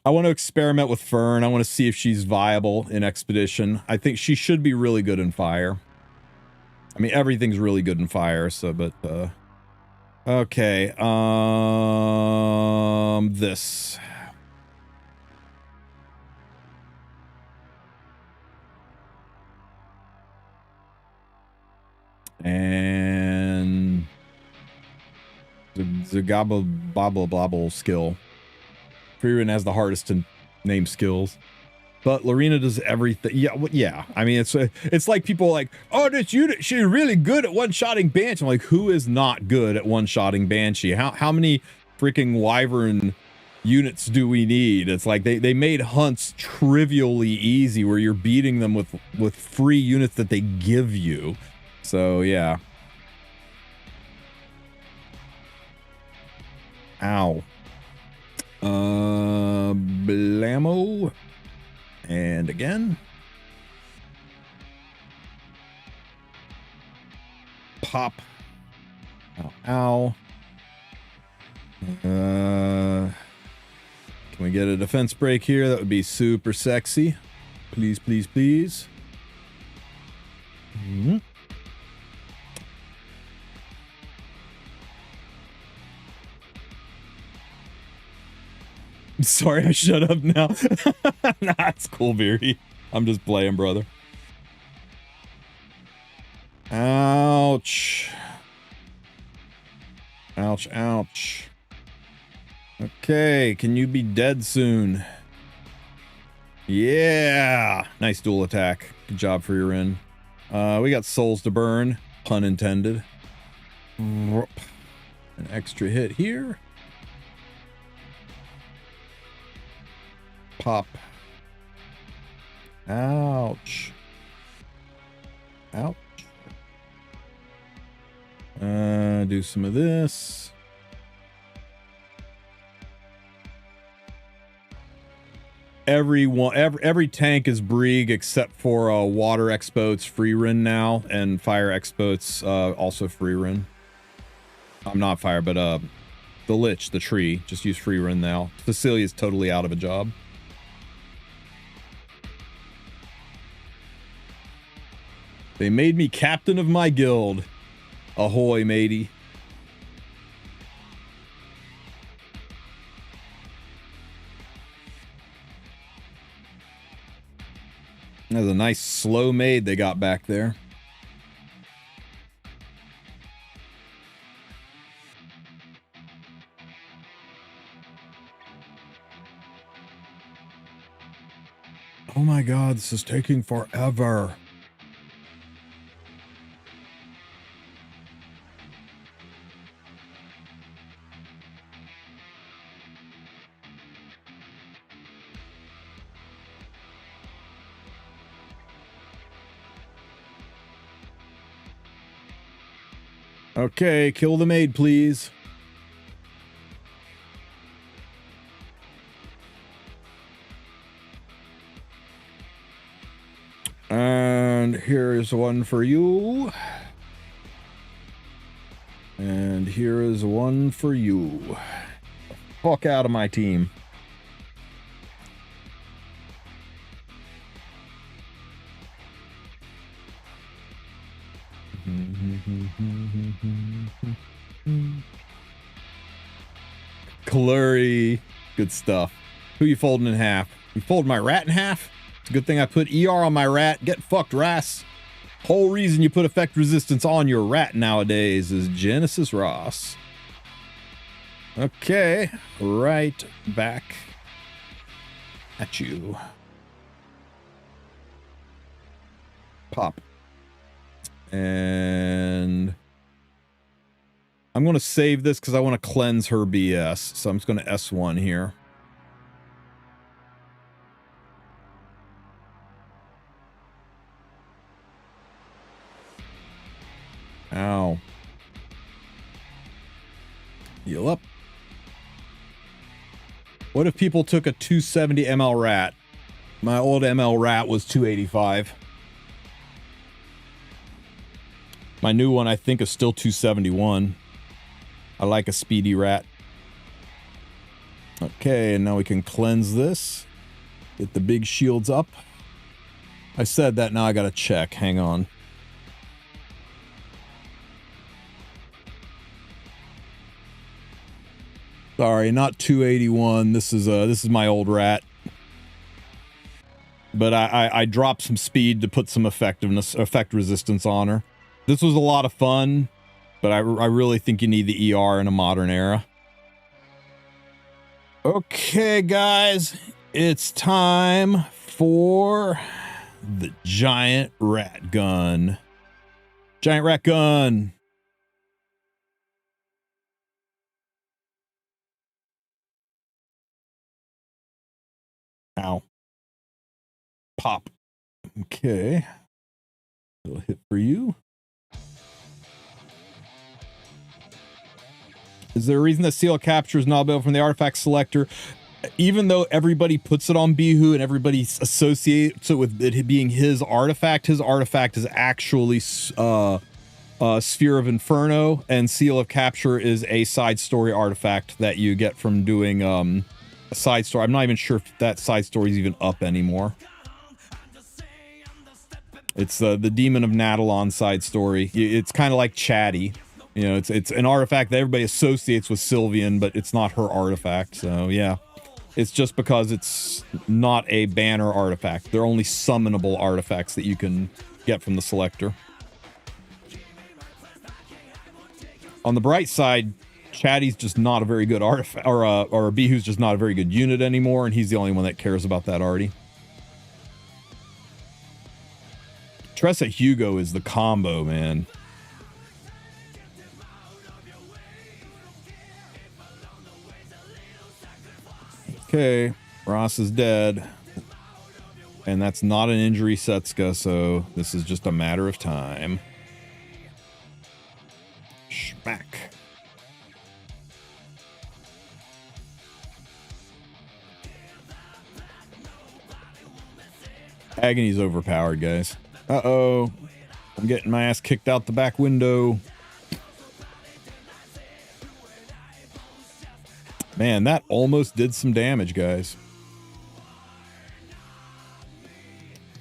I want to experiment with Fern. I want to see if she's viable in Expedition. I think she should be really good in Fire. I mean, everything's really good in Fire, so, but, okay, this. And the gobble bobble blobble skill. Freerun has the hardest to name skills. But Lorena does everything. Yeah, yeah. I mean, it's like people are like, oh, this unit, she's really good at one-shotting Banshee. I'm like, who is not good at one-shotting Banshee? How many freaking Wyvern units do we need? It's like they made hunts trivially easy where you're beating them with free units that they give you. So, yeah. Ow. Blammo. And again. Pop. Ow, ow. Can we get a defense break here? That would be super sexy. Please, please, please. Mm-hmm. Sorry, I shut up now. Nah, it's cool, Beardy. I'm just playing, brother. Ouch. Ouch, ouch. Okay, can you be dead soon? Yeah! Nice dual attack. Good job for your in. We got souls to burn. Pun intended. An extra hit here. Pop. Ouch. Ouch. Do some of this. Every tank is Brieg except for water expo's free run now, and fire expo's also free run. I'm not fire, but the Lich, the tree, just use free run now. Cecilia's totally out of a job. They made me captain of my guild. Ahoy, matey. That's a nice slow maid they got back there. Oh my god, this is taking forever. Okay, kill the maid, please. And here is one for you. And here is one for you. Fuck out of my team. Clury. Good stuff. Who you folding in half? You fold my rat in half? It's a good thing I put ER on my rat. Get fucked, Ras. Whole reason you put effect resistance on your rat nowadays is Genesis Ross. Okay, right back at you. Pop. And I'm going to save this because I want to cleanse her BS. So I'm just going to S1 here. Ow. Heal up. What if people took a 270 ML rat? My old ML rat was 285. My new one, I think, is still 271. I like a speedy rat. Okay, and now we can cleanse this. Get the big shields up. I said that, now I gotta check. Hang on. Sorry, not 281. This is my old rat. But I dropped some speed to put some effect resistance on her. This was a lot of fun, but I really think you need the ER in a modern era. Okay, guys, it's time for the giant rat gun. Giant rat gun. Ow. Pop. Okay. Little hit for you. Is there a reason that seal capture is not available from the artifact selector? Even though everybody puts it on Bihu and everybody associates it with it being his artifact is actually Sphere of Inferno, and Seal of Capture is a side story artifact that you get from doing a side story. I'm not even sure if that side story is even up anymore. It's the Demon of Natalon side story. It's kind of like Chatty. You know, it's an artifact that everybody associates with Sylvian, but it's not her artifact, so yeah. It's just because it's not a banner artifact. They're only summonable artifacts that you can get from the selector. On the bright side, Chatty's just not a very good artifact, or Bihu's just not a very good unit anymore, and he's the only one that cares about that already. Tressa Hugo is the combo, man. Okay, Ross is dead. And that's not an injury Setsuka, so this is just a matter of time. Schmack. Agony's overpowered, guys. Uh-oh. I'm getting my ass kicked out the back window. Man, that almost did some damage, guys.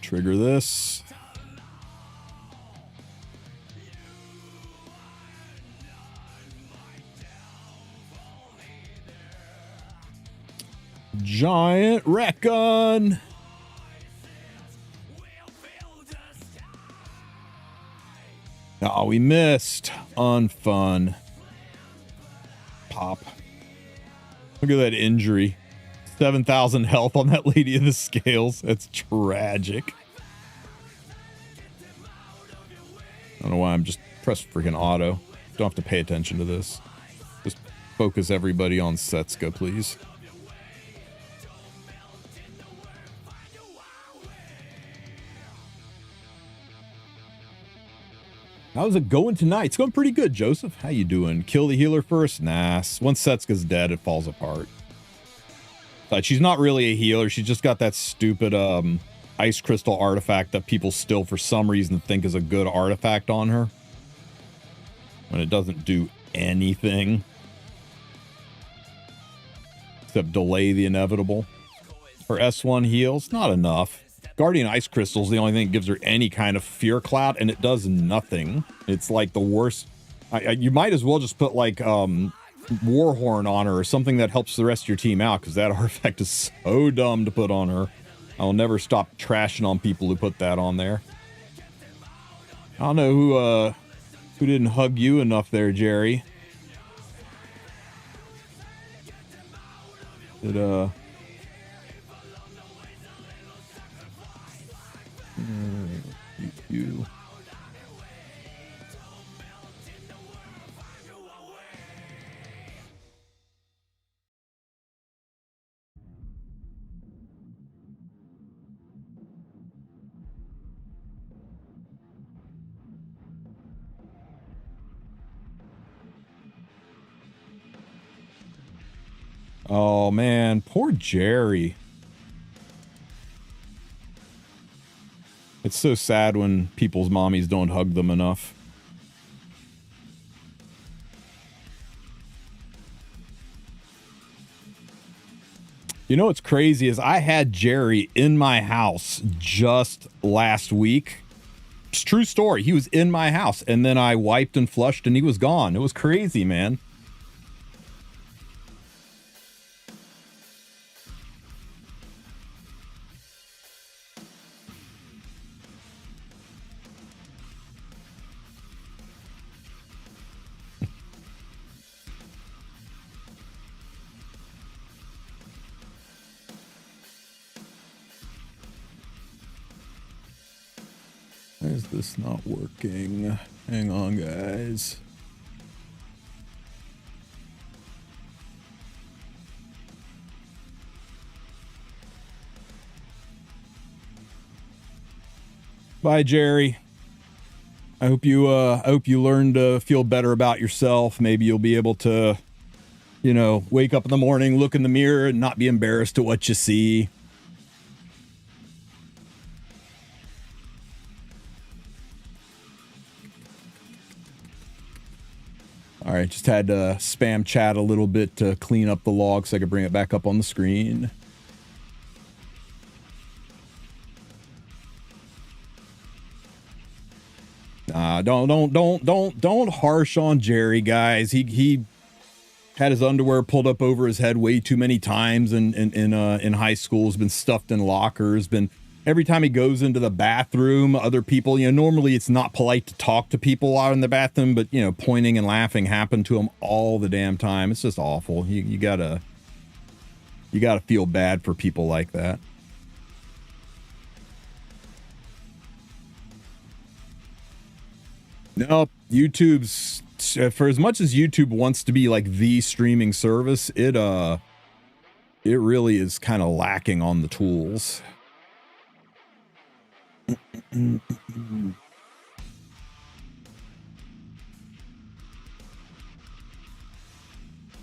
Trigger this. Giant rat gun. Oh, we missed. Unfun. Pop. Look at that injury. 7,000 health on that Lady of the Scales. That's tragic. I don't know why I'm just pressed freaking auto. Don't have to pay attention to this. Just focus everybody on Setsuka, please. How's it going tonight? It's going pretty good, Joseph. How you doing? Kill the healer first? Nah. Once Setsuka's dead, it falls apart. But she's not really a healer. She's just got that stupid ice crystal artifact that people still, for some reason, think is a good artifact on her. When it doesn't do anything. Except delay the inevitable. Her S1 heals, not enough. Guardian Ice Crystal is the only thing that gives her any kind of fear cloud, and it does nothing. It's like the worst. You might as well just put like Warhorn on her or something that helps the rest of your team out, because that artifact is so dumb to put on her. I'll never stop trashing on people who put that on there. I don't know who didn't hug you enough there, Jerry. Did you. Oh man, poor Jerry. It's so sad when people's mommies don't hug them enough. You know what's crazy is I had Jerry in my house just last week. It's a true story. He was in my house and then I wiped and flushed and he was gone. It was crazy, man. Why is this not working? Hang on, guys. Bye, Jerry. I hope you learn to feel better about yourself. Maybe you'll be able to, you know, wake up in the morning, look in the mirror, and not be embarrassed at what you see. All right, just had to spam chat a little bit to clean up the log so I could bring it back up on the screen. Don't harsh on Jerry, guys. He had his underwear pulled up over his head way too many times in high school. Has been stuffed in lockers. Been every time he goes into the bathroom, other people, you know, normally it's not polite to talk to people out in the bathroom, but you know, pointing and laughing happen to him all the damn time. It's just awful. You gotta feel bad for people like that. Nope. YouTube's, for as much as YouTube wants to be like the streaming service, it really is kind of lacking on the tools.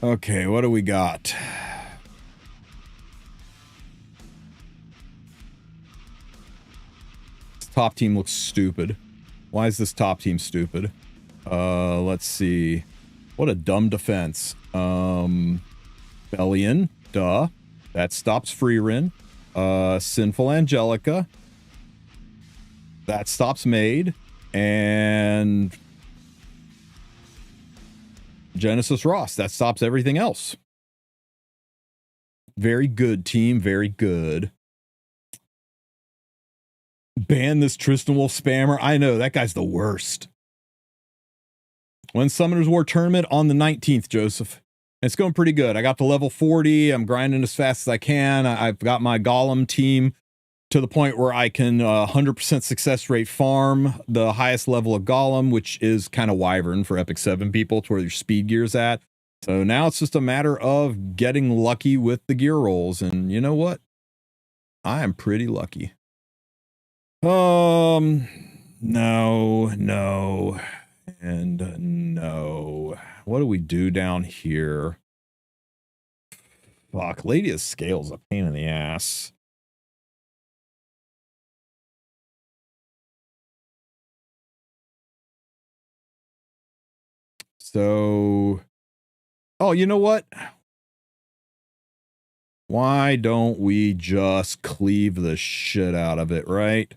Okay, what do we got? This top team looks stupid. Why is this top team stupid? Let's see. What a dumb defense. Bellian, duh. That stops Freerin. Sinful Angelica. That stops Maid. And Genesis Ross. That stops everything else. Very good, team. Very good. Ban this Tristen Wulf spammer. I know, that guy's the worst. When Summoners War tournament on the 19th, Joseph. It's going pretty good. I got to level 40. I'm grinding as fast as I can. I've got my Golem team to the point where I can 100% success rate farm the highest level of Golem, which is kind of Wyvern for Epic 7 people, to where your speed gear's at. So now it's just a matter of getting lucky with the gear rolls. And you know what? I am pretty lucky. No, and no. What do we do down here? Fuck, Lady of Scales a pain in the ass. So, oh, you know what? Why don't we just cleave the shit out of it, right?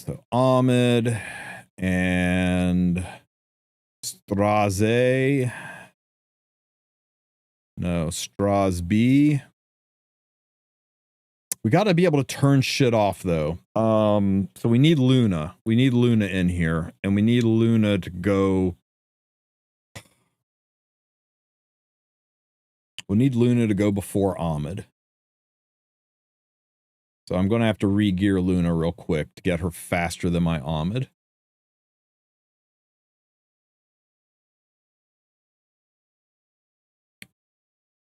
So Ahmed and Straze. No, Strasby. We got to be able to turn shit off, though. So we need Luna. We need Luna in here, and we need Luna to go. We need Luna to go before Ahmed. So I'm going to have to re-gear Luna real quick to get her faster than my Ahmed.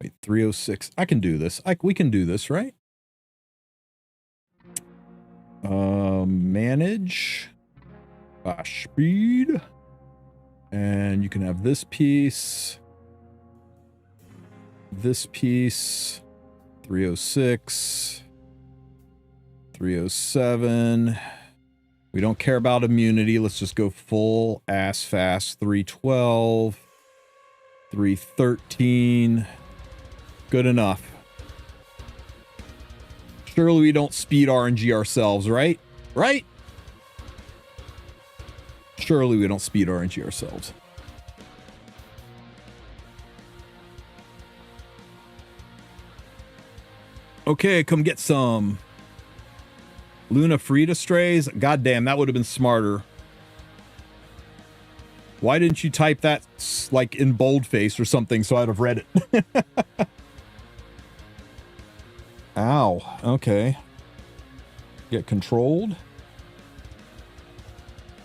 Wait, 306. I can do this. We can do this, right? Manage. Speed. And you can have this piece. This piece. 306. 307. We don't care about immunity. Let's just go full ass fast. 312. 313. Good enough. Surely we don't speed RNG ourselves, right? Right? Surely we don't speed RNG ourselves. Okay, come get some. Luna Frida strays? Goddamn, that would have been smarter. Why didn't you type that like in boldface or something so I'd have read it? Ow. Okay. Get controlled.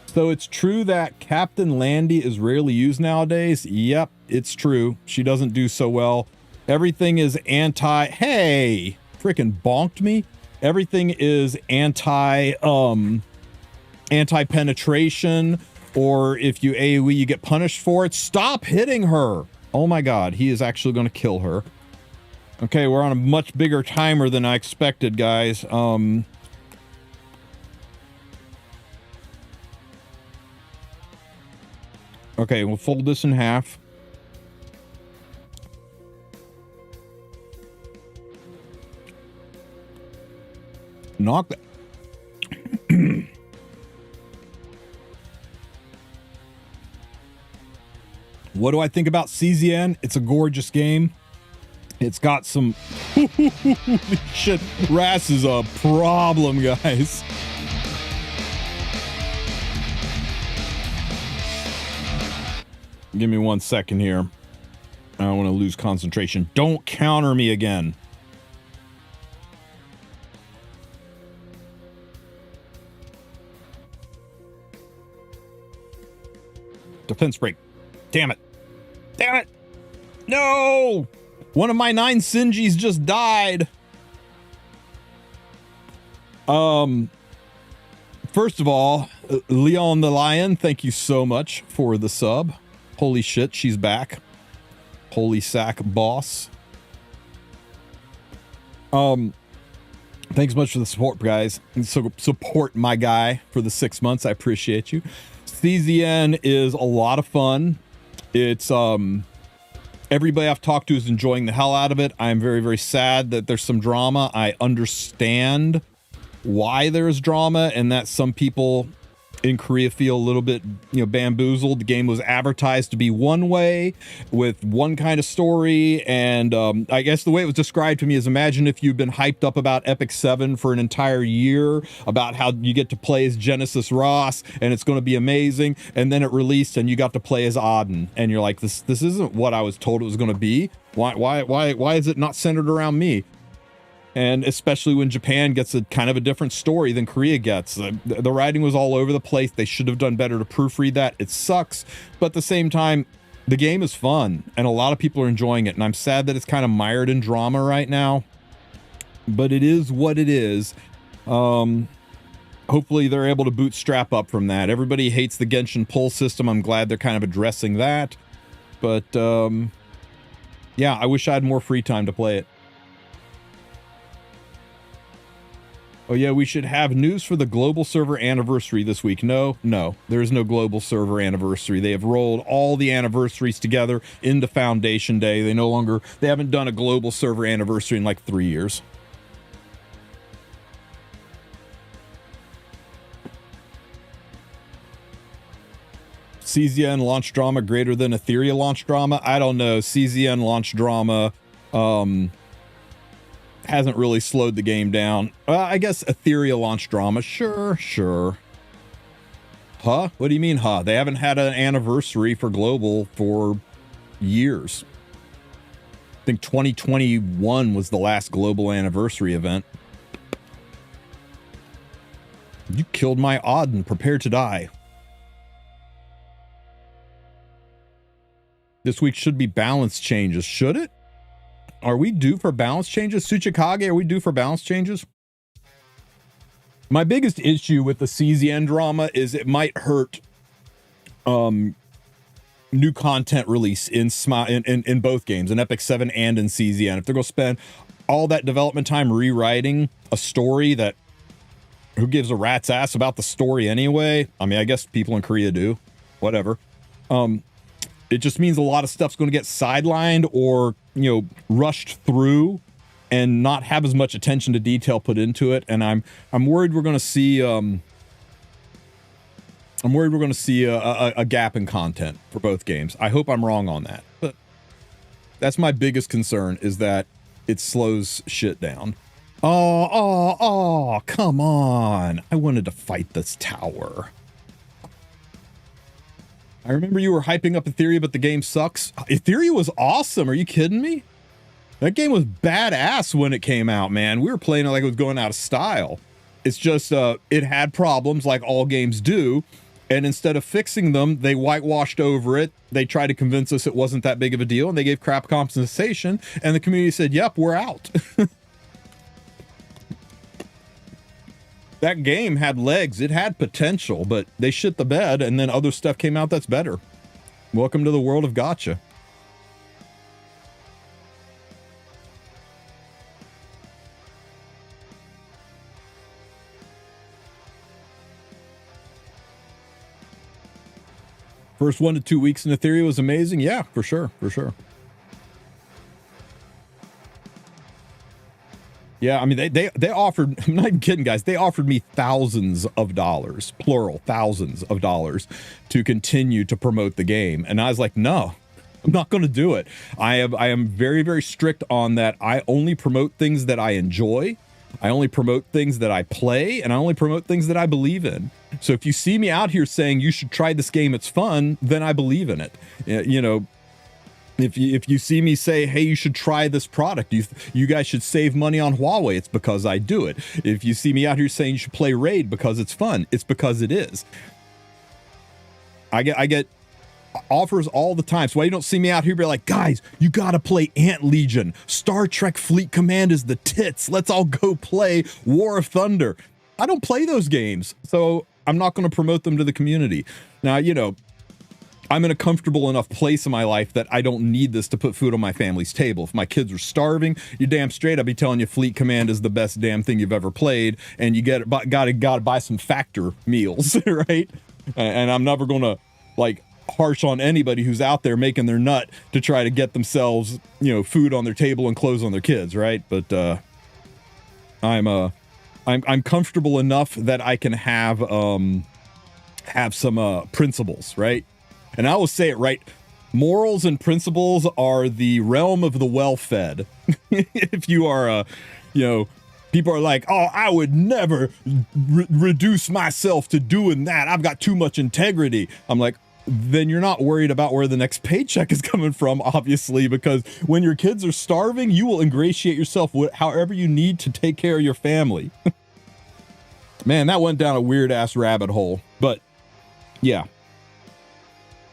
So it's true that Captain Landy is rarely used nowadays. Yep, it's true. She doesn't do so well. Everything is Hey! Freaking bonked me. Everything is anti-penetration, or if you AoE, you get punished for it. Stop hitting her! Oh my god, he is actually going to kill her. Okay, we're on a much bigger timer than I expected, guys. Okay, we'll fold this in half. Knock that. What do I think about CZN? It's a gorgeous game. It's got some... Shit, Ras is a problem, guys. Give me 1 second here. I don't want to lose concentration. Don't counter me again. Defense break. Damn it. Damn it. No! One of my 9 Sinjis just died. First of all, Leon the Lion, thank you so much for the sub. Holy shit, she's back. Holy sack boss. Thanks much for the support, guys. So support my guy for the 6 months. I appreciate you. CZN is a lot of fun. It's everybody I've talked to is enjoying the hell out of it. I'm very, very sad that there's some drama. I understand why there's drama and that some people in Korea feel a little bit, bamboozled. The game was advertised to be one way with one kind of story. And I guess the way it was described to me is, imagine if you've been hyped up about Epic 7 for an entire year, about how you get to play as Genesis Ross and it's going to be amazing. And then it released and you got to play as Auden. And you're like, this isn't what I was told it was going to be. Why is it not centered around me? And especially when Japan gets a kind of a different story than Korea gets. The writing was all over the place. They should have done better to proofread that. It sucks. But at the same time, the game is fun. And a lot of people are enjoying it. And I'm sad that it's kind of mired in drama right now. But it is what it is. Hopefully they're able to bootstrap up from that. Everybody hates the Genshin pull system. I'm glad they're kind of addressing that. But yeah, I wish I had more free time to play it. Oh yeah, we should have news for the global server anniversary this week. No, there is no global server anniversary. They have rolled all the anniversaries together into Foundation Day. They haven't done a global server anniversary in like 3 years. CZN launch drama greater than Etheria launch drama? I don't know. CZN launch drama, hasn't really slowed the game down. I guess Etheria launch drama. Sure. Huh? What do you mean, huh? They haven't had an anniversary for global for years. I think 2021 was the last global anniversary event. You killed my Auden. Prepare to die. This week should be balance changes. Should it? Are we due for balance changes? Tsuchikage, are we due for balance changes? My biggest issue with the CZN drama is it might hurt new content release in both games, in Epic 7 and in CZN. If they're going to spend all that development time rewriting a story that who gives a rat's ass about the story anyway? I mean, I guess people in Korea do. Whatever. It just means a lot of stuff's going to get sidelined or, rushed through and not have as much attention to detail put into it. And I'm worried we're going to see a gap in content for both games. I hope I'm wrong on that, but that's my biggest concern, is that it slows shit down. Oh, come on. I wanted to fight this tower. I remember you were hyping up Etheria, but the game sucks. Etheria was awesome. Are you kidding me? That game was badass when it came out, man. We were playing it like it was going out of style. It's just, it had problems like all games do. And instead of fixing them, they whitewashed over it. They tried to convince us it wasn't that big of a deal, and they gave crap compensation. And the community said, yep, we're out. That game had legs. It had potential, but they shit the bed, and then other stuff came out that's better. Welcome to the world of gacha. First 1 to 2 weeks in Etheria was amazing. Yeah, for sure. Yeah, I mean, they offered, I'm not even kidding, guys. They offered me thousands of dollars, plural, thousands of dollars to continue to promote the game. And I was like, no, I'm not going to do it. I am very, very strict on that. I only promote things that I enjoy. I only promote things that I play, and I only promote things that I believe in. So if you see me out here saying you should try this game, it's fun, then I believe in it. If you see me say, hey, you should try this product, you guys should save money on Huawei, it's because I do it. If you see me out here saying you should play Raid because it's fun, it's because it is. I get offers all the time. So why you don't see me out here be like, guys, you gotta play Ant Legion. Star Trek Fleet Command is the tits. Let's all go play War of Thunder. I don't play those games, so I'm not going to promote them to the community. Now, I'm in a comfortable enough place in my life that I don't need this to put food on my family's table. If my kids are starving, you're damn straight I'd be telling you Fleet Command is the best damn thing you've ever played, and you gotta buy some factor meals, right? And I'm never gonna harsh on anybody who's out there making their nut to try to get themselves, food on their table and clothes on their kids, right? But I'm comfortable enough that I can have some principles, right? And I will say it right. Morals and are the realm of the well-fed. If you are, people are like, oh, I would never reduce myself to doing that. I've got too much integrity. I'm like, then you're not worried about where the next paycheck is coming from, obviously, because when your kids are starving, you will ingratiate yourself however you need to take care of your family. Man, that went down a weird-ass rabbit hole. But, yeah.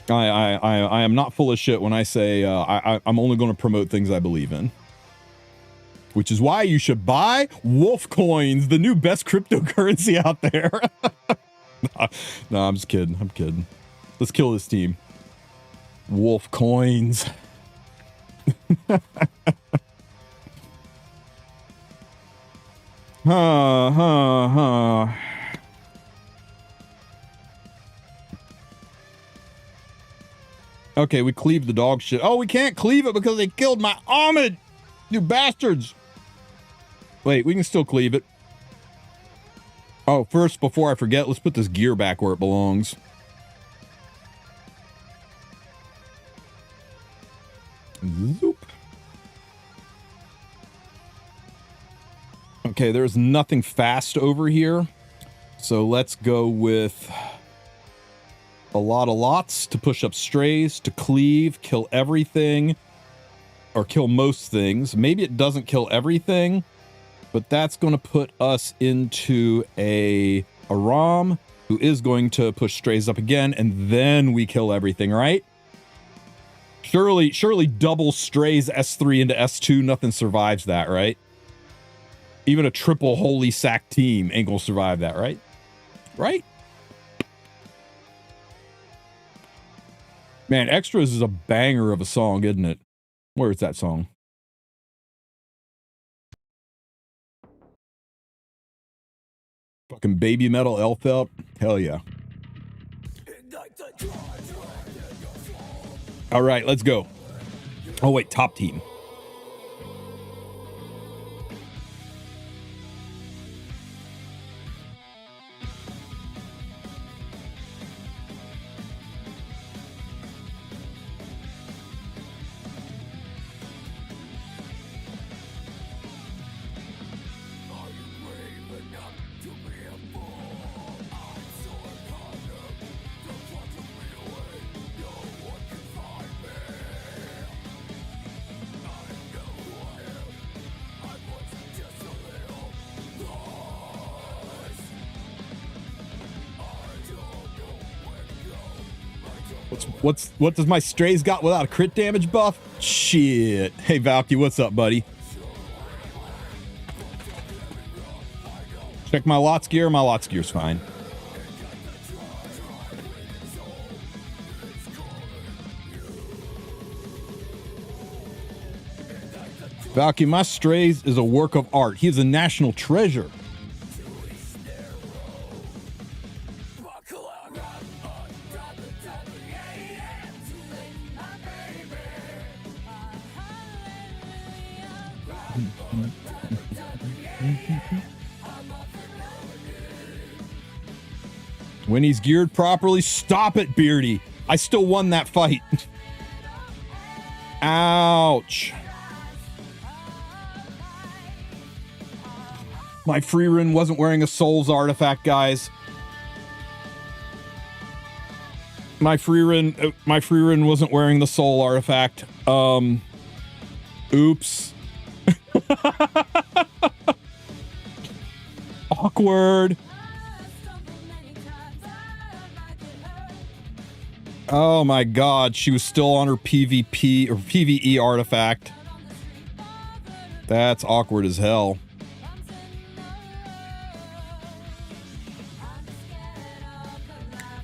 I am not full of shit when I say I'm only going to promote things I believe in. Which is why you should buy Wulf coins, the new best cryptocurrency out there. No, I'm just kidding. I'm kidding. Let's kill this team. Wulf coins. Okay, we cleaved the dog shit. Oh, we can't cleave it because they killed my Ahmed! You bastards! Wait, we can still cleave it. Oh, first, before I forget, let's put this gear back where it belongs. Zoop. Okay, there's nothing fast over here. So let's go with a lot of lots to push up strays, to cleave, kill everything, or kill most things. Maybe it doesn't kill everything, but that's going to put us into a Aram, who is going to push strays up again, and then we kill everything, right? Surely double strays S3 into S2, nothing survives that, right? Even a triple holy sack team ain't gonna survive that, right? Right? Man, Extras is a banger of a song, isn't it? Where is that song? Fucking baby metal elf out. Hell yeah. All right, let's go. Oh wait, top team. What does my strays got without a crit damage buff? Shit. Hey Valky, what's up, buddy? Check my lots gear. My lots gear's fine. Valky, my strays is a work of art. He is a national treasure. When he's geared properly, stop it, Beardy. I still won that fight. Ouch. My free run wasn't wearing a Souls artifact, guys. My free run wasn't wearing the Soul artifact. Oops. Awkward. Oh my god, she was still on her PvP or PvE artifact. That's awkward as hell.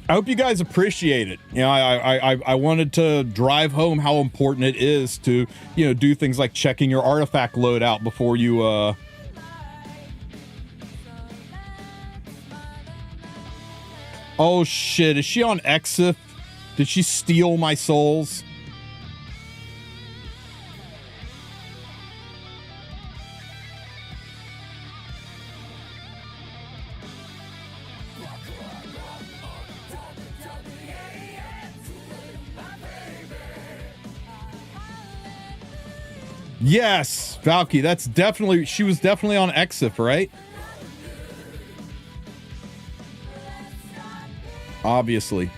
I hope you guys appreciate it. You know, I wanted to drive home how important it is to, you know, do things like checking your artifact loadout before you Oh shit, is she on Exif? Did she steal my souls? Yes, Valky, that's definitely, she was definitely on Exif, right? Obviously.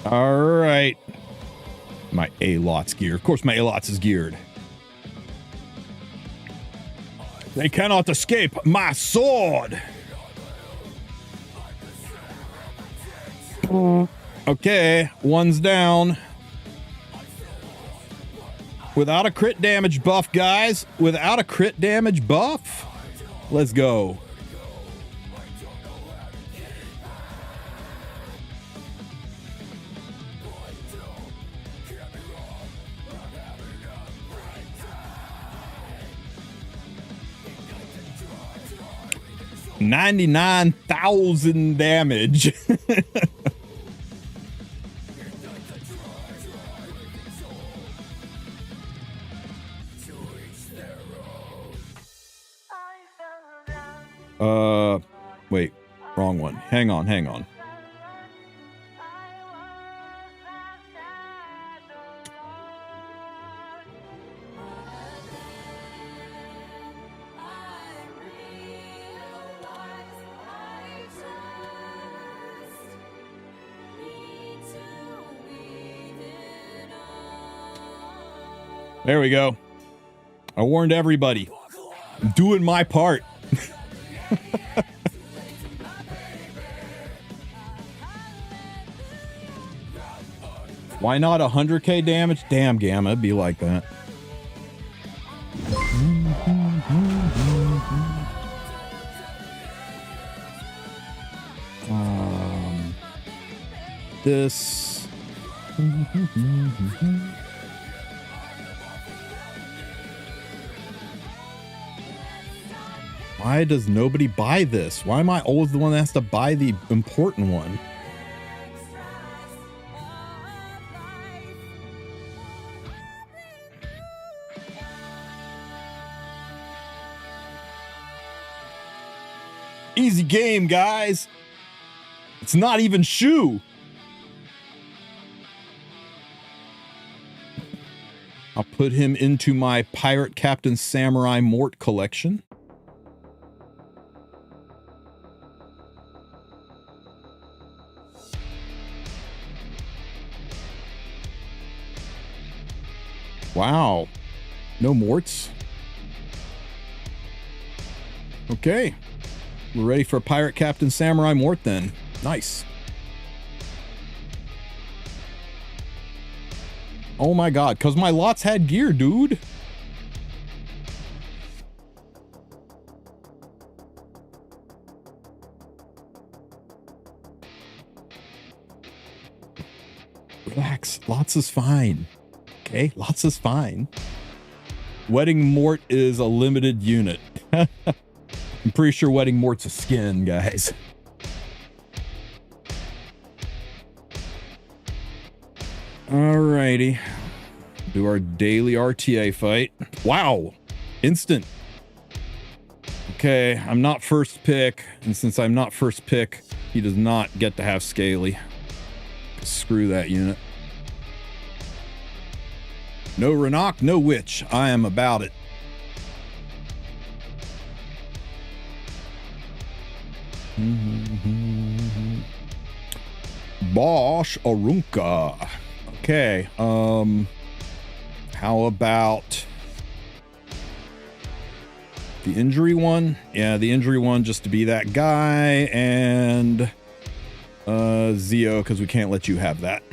All right. My A-Lots gear. Of course, my A-Lots is geared. They cannot escape my sword. Okay, one's down. Without a crit damage buff, guys. Without a crit damage buff. Let's go. $99,000 damage. Wait, wrong one. Hang on. There we go. I warned everybody. I'm doing my part. Why not 100k damage? Damn, Gamma, it'd be like that. This. Why does nobody buy this? Why am I always the one that has to buy the important one? Easy game, guys. It's not even Shu. I'll put him into my Pirate Captain Samurai Mort collection. Wow. No Morts. Okay. We're ready for Pirate Captain Samurai Mort then. Nice. Oh my god, because my lots had gear, dude. Relax, lots is fine. Okay, lots is fine. Wedding Mort is a limited unit. I'm pretty sure Wedding Mort's a skin, guys. Alrighty. Do our daily RTA fight. Wow. Instant. Okay, I'm not first pick. And since I'm not first pick, he does not get to have Scaly. Screw that unit. No Renok, no Witch. I am about it. Bosh Arunka. Okay, how about the injury one? Yeah, the injury one just to be that guy, and Zeo, because we can't let you have that.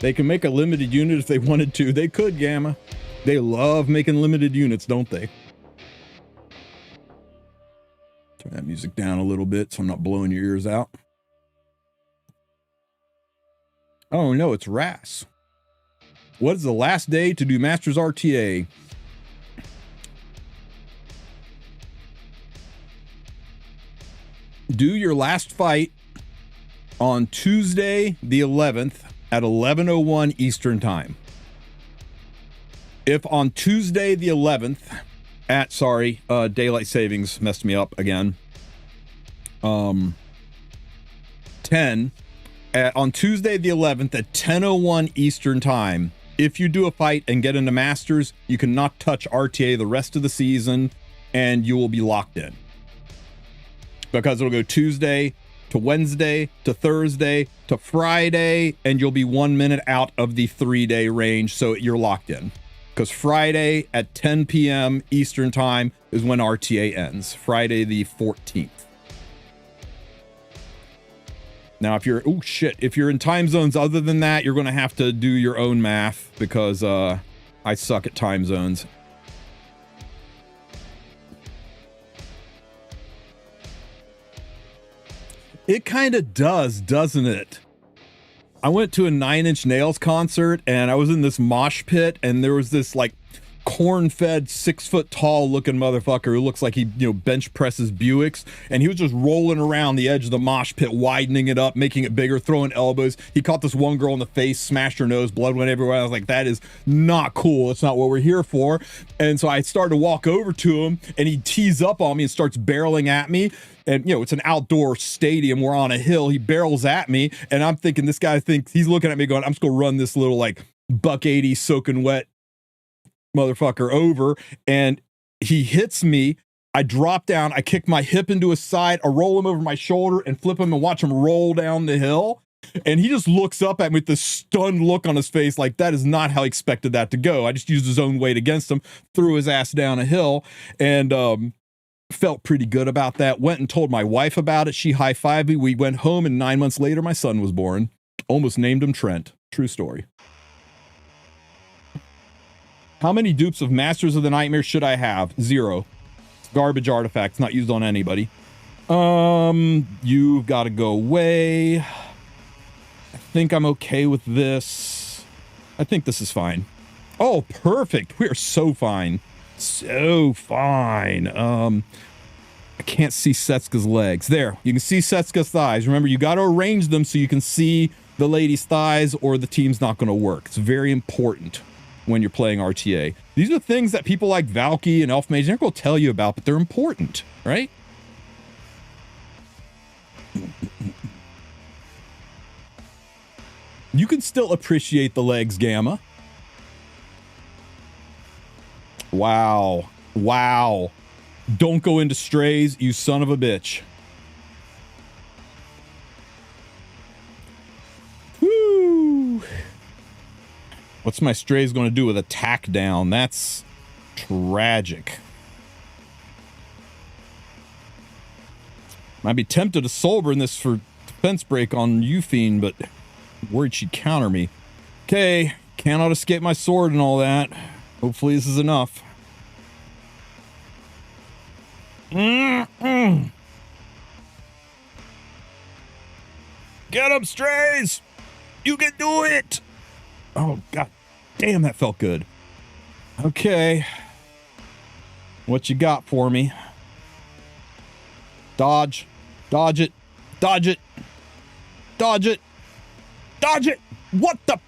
They can make a limited unit if they wanted to. They could, Gamma. They love making limited units, don't they? Turn that music down a little bit so I'm not blowing your ears out. Oh no, it's Ras. What is the last day to do Masters RTA? Do your last fight on Tuesday the 11th at 11:01 Eastern Time. If on Tuesday the 11th at, daylight savings messed me up again. 10 on Tuesday the 11th at 10:01 Eastern Time. If you do a fight and get into Masters, you cannot touch RTA the rest of the season, and you will be locked in. Because it'll go Tuesday to Wednesday to Thursday to Friday, and you'll be 1 minute out of the 3-day range, so you're locked in. Because Friday at 10 p.m. Eastern Time is when RTA ends. Friday the 14th. Now, if you're, oh shit, if you're in time zones other than that, you're going to have to do your own math, because I suck at time zones. It kind of does, doesn't it? I went to a Nine Inch Nails concert, and I was in this mosh pit, and there was this like corn-fed 6-foot-tall looking motherfucker who looks like he, bench presses Buicks, and he was just rolling around the edge of the mosh pit, widening it up, making it bigger, throwing elbows. He caught this one girl in the face, smashed her nose, blood went everywhere. I was like, that is not cool. It's not what we're here for. And so I started to walk over to him, and he tees up on me and starts barreling at me. And, it's an outdoor stadium. We're on a hill. He barrels at me, and I'm thinking, this guy thinks, he's looking at me going, I'm just going to run this little, like, $180 soaking wet motherfucker over, and he hits me. I drop down. I kick my hip into his side. I roll him over my shoulder and flip him and watch him roll down the hill. And he just looks up at me with this stunned look on his face, like that is not how I expected that to go. I just used his own weight against him, threw his ass down a hill, and felt pretty good about that. Went and told my wife about it. She high-fived me. We went home, and 9 months later, my son was born. Almost named him Trent. True story. How many dupes of Masters of the Nightmare should I have? 0. It's garbage artifacts, not used on anybody. You've got to go away. I think I'm okay with this. I think this is fine. Oh, perfect. We are so fine. So fine. I can't see Setsuka's legs. There, you can see Setsuka's thighs. Remember, you got to arrange them so you can see the lady's thighs or the team's not going to work. It's very important when you're playing RTA. These are things that people like Valky and Elf Mage aren't going to tell you about, but they're important, right? You can still appreciate the legs, Gamma. Wow. Wow. Don't go into strays, you son of a bitch. Woo. What's my strays going to do with attack down? That's tragic. Might be tempted to soulburn this for defense break on Euphine, but worried she'd counter me. Okay, cannot escape my sword and all that. Hopefully this is enough. Get him, strays! You can do it! Oh, god damn, that felt good. Okay. What you got for me? Dodge. Dodge it. Dodge it. Dodge it. Dodge it! What the...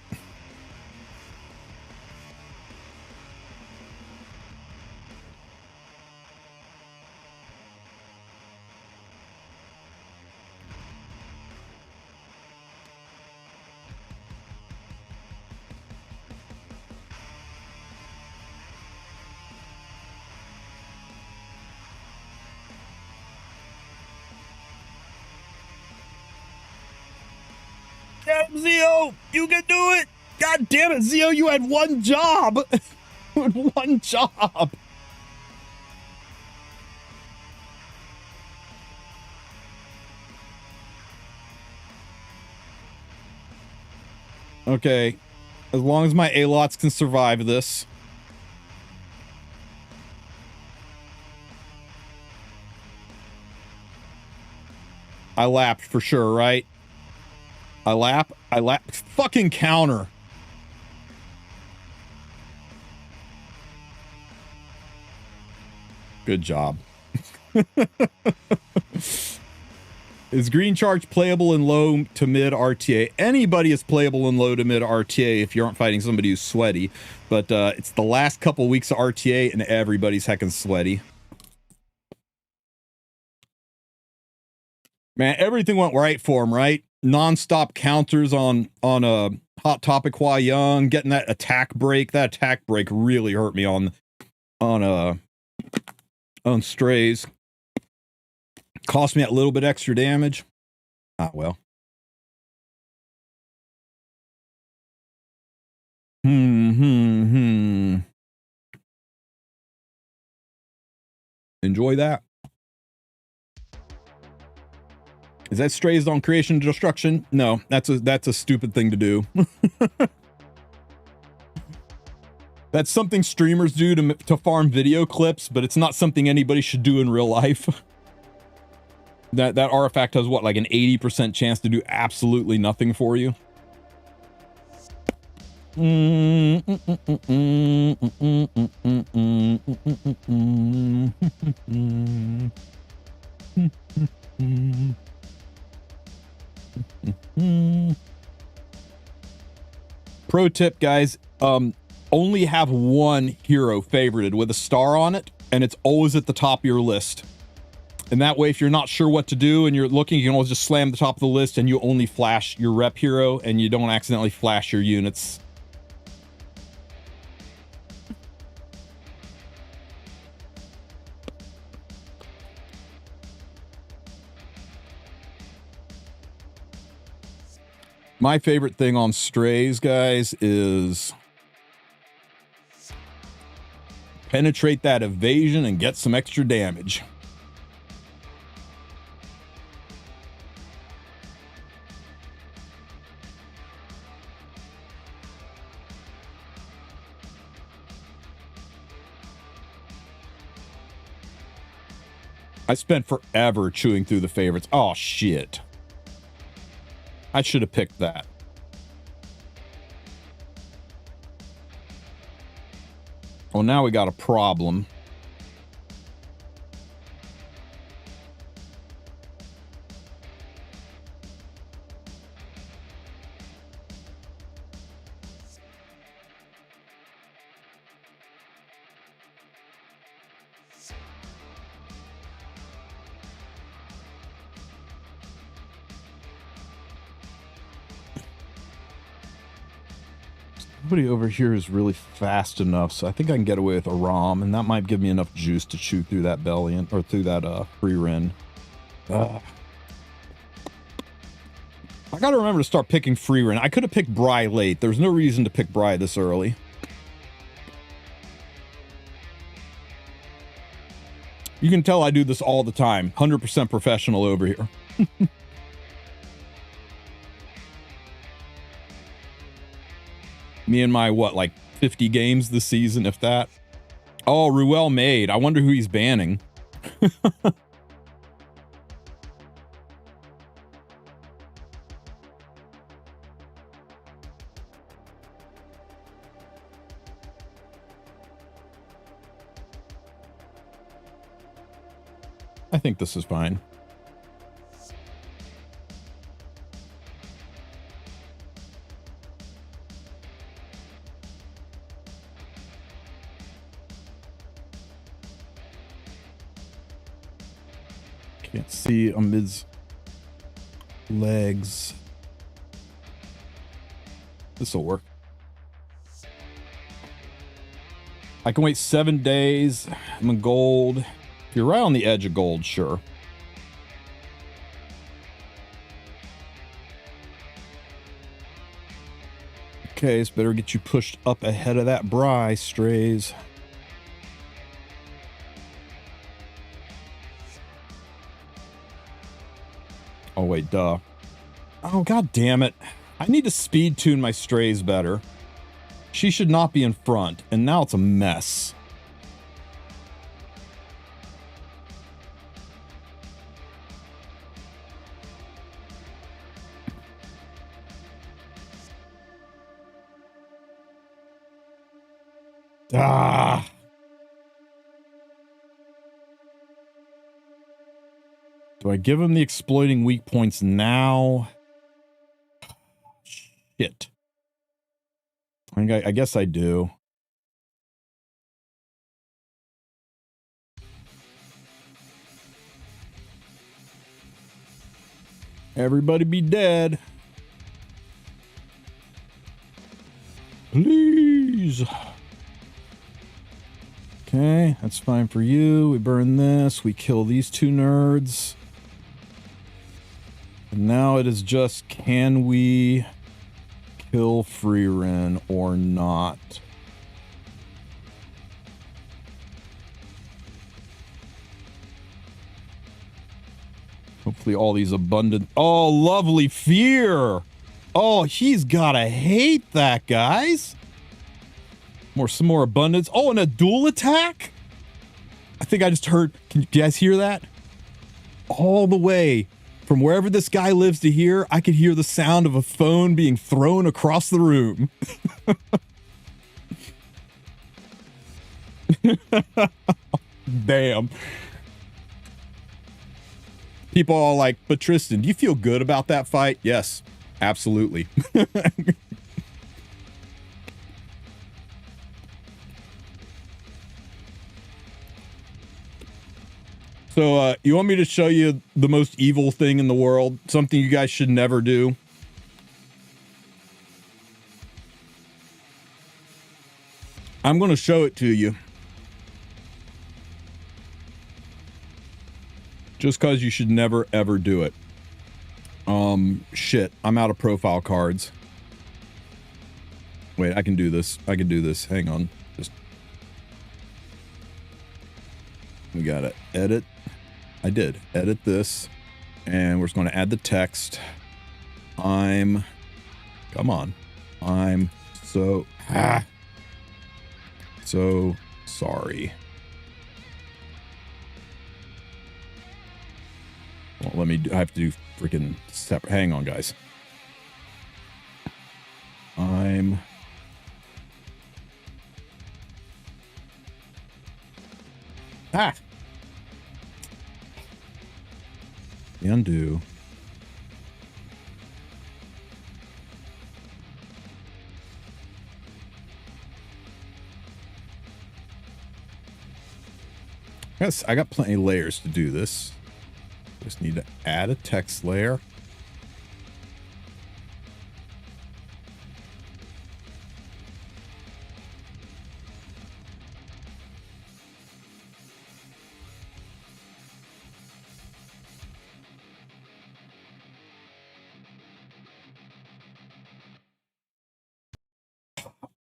Zio, you can do it! God damn it, Zio, you had one job! You had one job! Okay. As long as my A-lots can survive this. I lapped for sure, right? I lap. Fucking counter. Good job. Is green charge playable in low to mid RTA? Anybody is playable in low to mid RTA if you aren't fighting somebody who's sweaty. But it's the last couple weeks of RTA and everybody's heckin' sweaty. Man, everything went right for him, right? Non-stop counters on a Hot Topic Hua Young, getting that attack break. That attack break really hurt me on strays. Cost me a little bit extra damage. Ah, well. Enjoy that. Is that strays on creation and destruction? No, that's a stupid thing to do. That's something streamers do to farm video clips, but it's not something anybody should do in real life. That artifact has what, like an 80% chance to do absolutely nothing for you. Pro tip, guys, only have one hero favorited with a star on it, and it's always at the top of your list. And that way, if you're not sure what to do and you're looking, you can always just slam the top of the list and you only flash your rep hero and you don't accidentally flash your units. My favorite thing on strays, guys, is penetrate that evasion and get some extra damage. I spent forever chewing through the favorites. Oh, shit. I should have picked that. Well, now we got a problem. Nobody over here is really fast enough, so I think I can get away with a ROM, and that might give me enough juice to chew through that Bellian, or through that free Ren. I gotta remember to start picking free Ren. I could have picked Bry late. There's no reason to pick Bry this early. You can tell I do this all the time. 100% professional over here. Me and my, what, like 50 games this season, if that? Oh, Ruel made. I wonder who he's banning. I think this is fine. Can't see Amid's legs. This'll work. I can wait 7 days. I'm in gold. If you're right on the edge of gold, sure. Okay, it's better get you pushed up ahead of that Bry, strays. Oh, wait, duh. Oh, god damn it. I need to speed tune my strays better. She should not be in front, and now it's a mess. Ah. Do I give him the exploiting weak points now? Shit. I guess I do. Everybody be dead. Please. Okay, that's fine for you. We burn this. We kill these two nerds. And now it is just, can we kill Free Ren or not? Hopefully all these abundant... Oh, lovely fear! Oh, he's gotta hate that, guys. Some more abundance. Oh, and a dual attack? I think I just heard... Can you guys hear that? All the way from wherever this guy lives to here, I could hear the sound of a phone being thrown across the room. Damn. People are all like, but Tristen, do you feel good about that fight? Yes, absolutely. So, you want me to show you the most evil thing in the world? Something you guys should never do? I'm going to show it to you. Just because you should never, ever do it. Shit, I'm out of profile cards. Wait, I can do this. I can do this. Hang on. Just. We gotta edit. I did. Edit this. And we're just going to add the text. Come on. I'm so sorry. Well, let me I have to do freaking separate. Hang on, guys. Undo. Yes, I got plenty of layers to do this. Just need to add a text layer.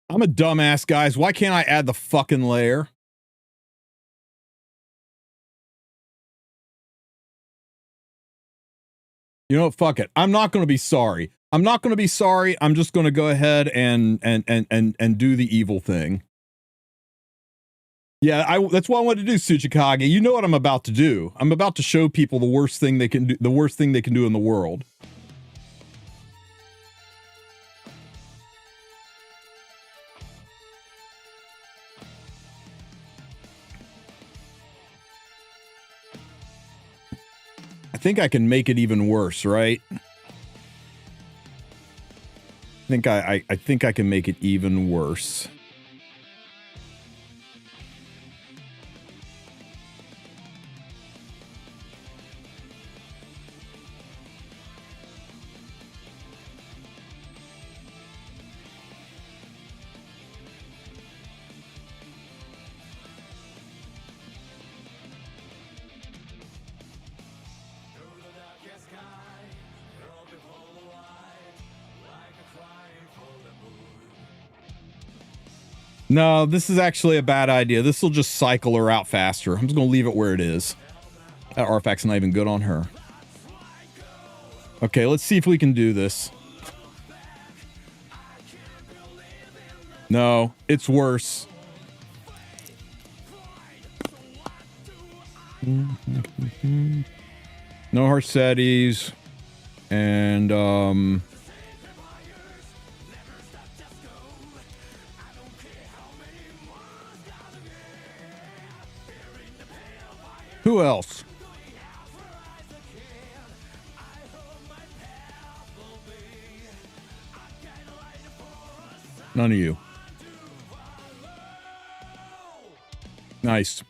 I'm a dumbass, guys. Why can't I add the fucking layer? You know what? Fuck it. I'm not going to be sorry. I'm not going to be sorry. I'm just going to go ahead and do the evil thing. Yeah, that's what I wanted to do, Tsuchikage. You know what I'm about to do. I'm about to show people the worst thing they can do, the worst thing they can do in the world. I think I can make it even worse, right? I think I can make it even worse. No, this is actually a bad idea. This will just cycle her out faster. I'm just going to leave it where it is. That artifact's not even good on her. Okay, let's see if we can do this. No, it's worse. No Harsettis. And, who else? None of you. Nice.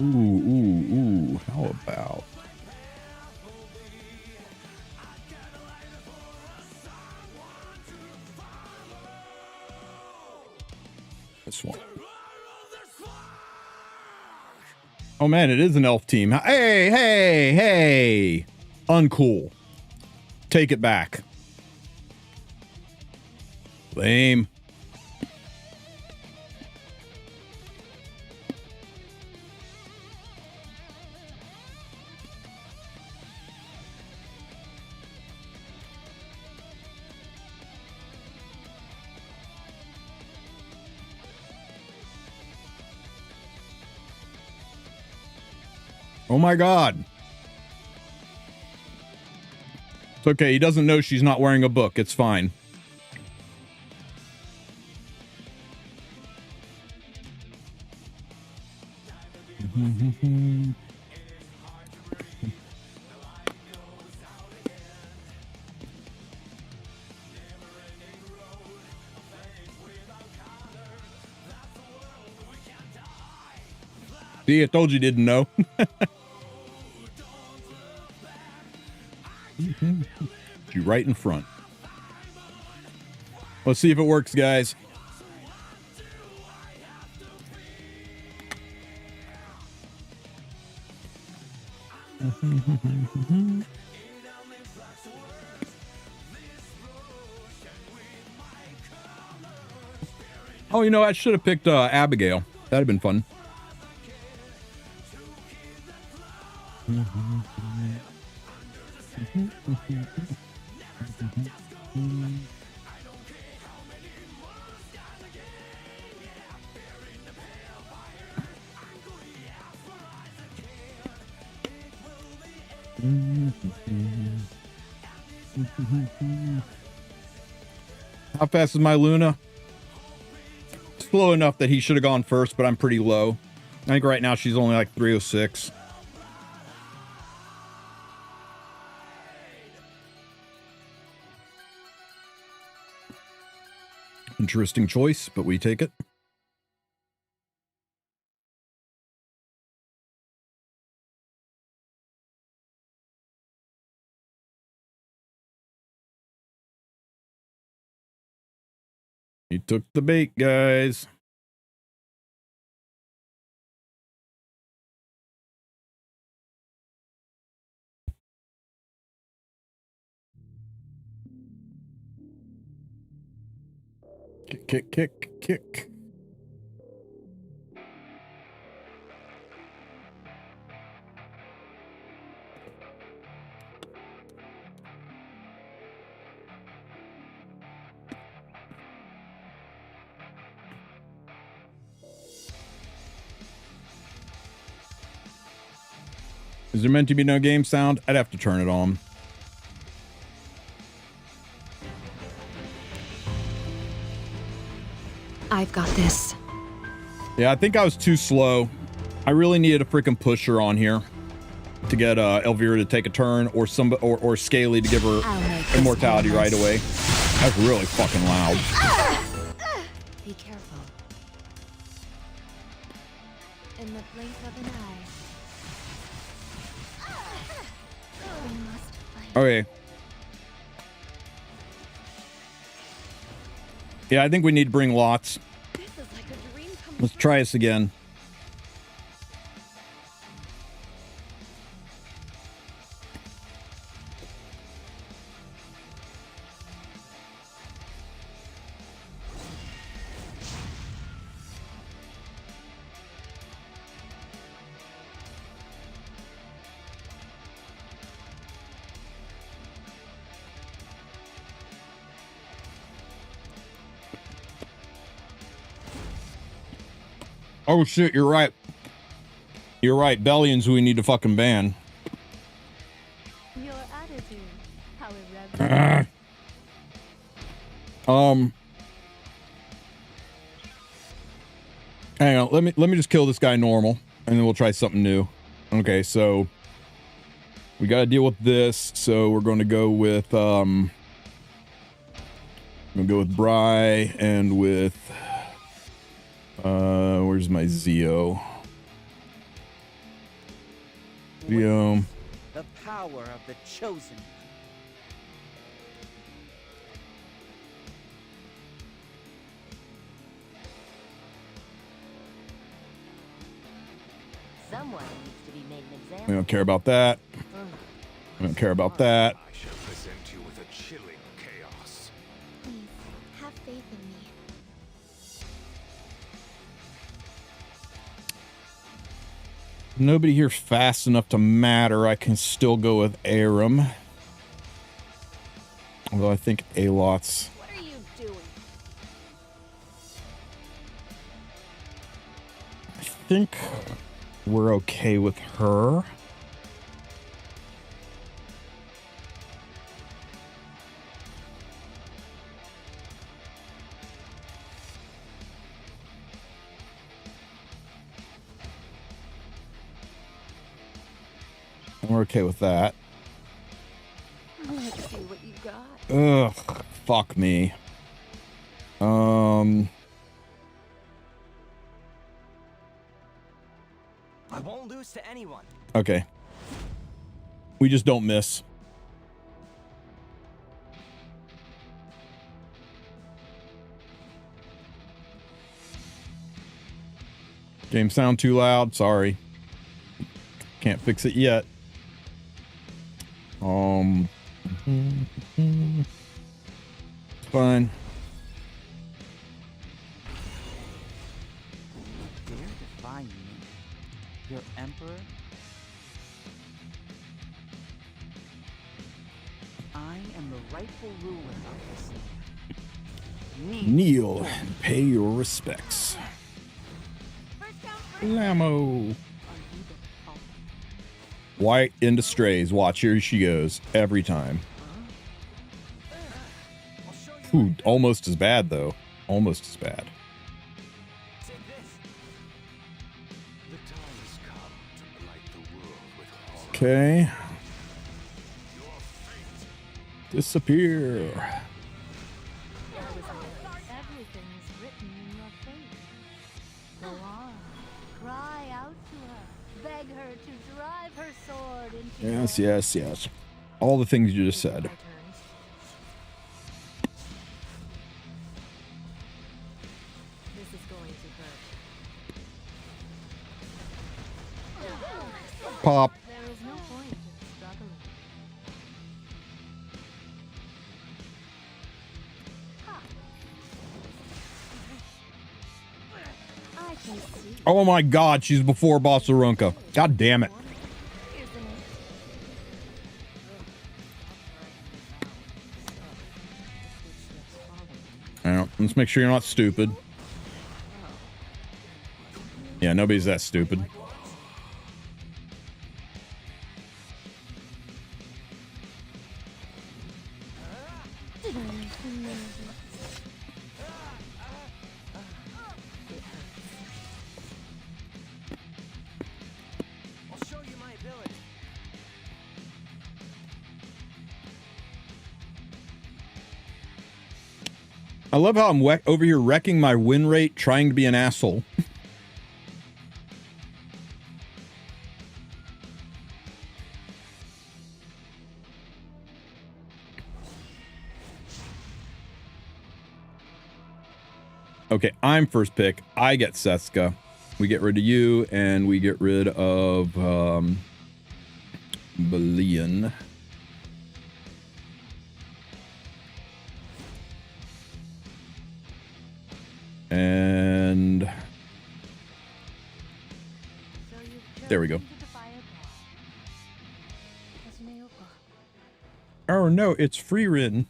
Ooh, how about... this one. Oh man, it is an elf team. Hey! Uncool. Take it back. Lame. Oh my God. It's okay. He doesn't know she's not wearing a book. It's fine. See, I told you didn't know. You right in front. Let's see if it works, guys. Oh, you know, I should have picked Abigail. That'd have been fun. How fast is my Luna? Slow enough that he should have gone first, but I'm pretty low. I think right now she's only like 306. Interesting choice, but we take it. He took the bait, guys. Kick, kick, kick, kick. Is there meant to be no game sound? I'd have to turn it on. I've got this. Yeah, I think I was too slow. I really needed a freaking pusher on here to get Elvira to take a turn, or or Scaly to give her immortality right away. That's really fucking loud. Be careful. In the blink of an eye. Okay. Yeah, I think we need to bring lots. Let's try this again. Oh shit, you're right. You're right. Bellian's who we need to fucking ban. Your attitude. How irreverent. Hang on, let me just kill this guy normal, and then we'll try something new. Okay, so we gotta deal with this, so we're gonna go with Bry and with where's my Zeo? Zeo. The power of the chosen. Someone needs to be made an example. We don't care about that. We don't care about that. I shall present you with a chilling chaos. Please, have faith in me. Nobody here fast enough to matter. I can still go with Aram. Although I think Alot's. What are you doing? I think we're okay with her. We're okay with that. Let's see what you got. Ugh, fuck me. I won't lose to anyone. Okay. We just don't miss. Game sound too loud. Sorry. Can't fix it yet. Fine. Dare defy me, your emperor? I am the rightful ruler of this land. Kneel and pay your respects. Lamo. White into strays. Watch, here she goes. Every time. Ooh, almost as bad, though. Almost as bad. Take this. The time has come to blight the world with horror. Okay. Your fate. Disappear. Everything's written in your fate. Go on. Cry out to her. Beg her to drive her sword into Yes, your yes, yes. All the things you just said. turn. This is going to hurt. Pop. There is no point in struggling. I can see, Oh my god, she's before Bossarunka. God damn it. isn't it? Yeah, let's make sure you're not stupid. Yeah, nobody's that stupid. I'll show you my ability. I love how I'm over here wrecking my win rate trying to be an asshole. Okay, I'm first pick. I get Seska. We get rid of you, and we get rid of Bellian. And So you've there we go. chosen to defy a god. Kazuneoka. Oh no, it's Freerin.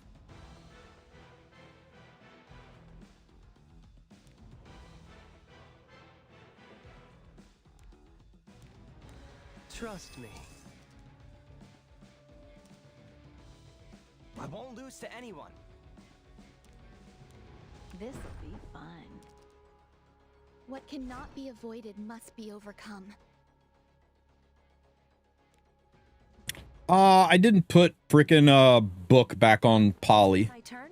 Trust me. I won't lose to anyone. This'll be fun. What cannot be avoided must be overcome. I didn't put frickin' book back on Polly. My turn?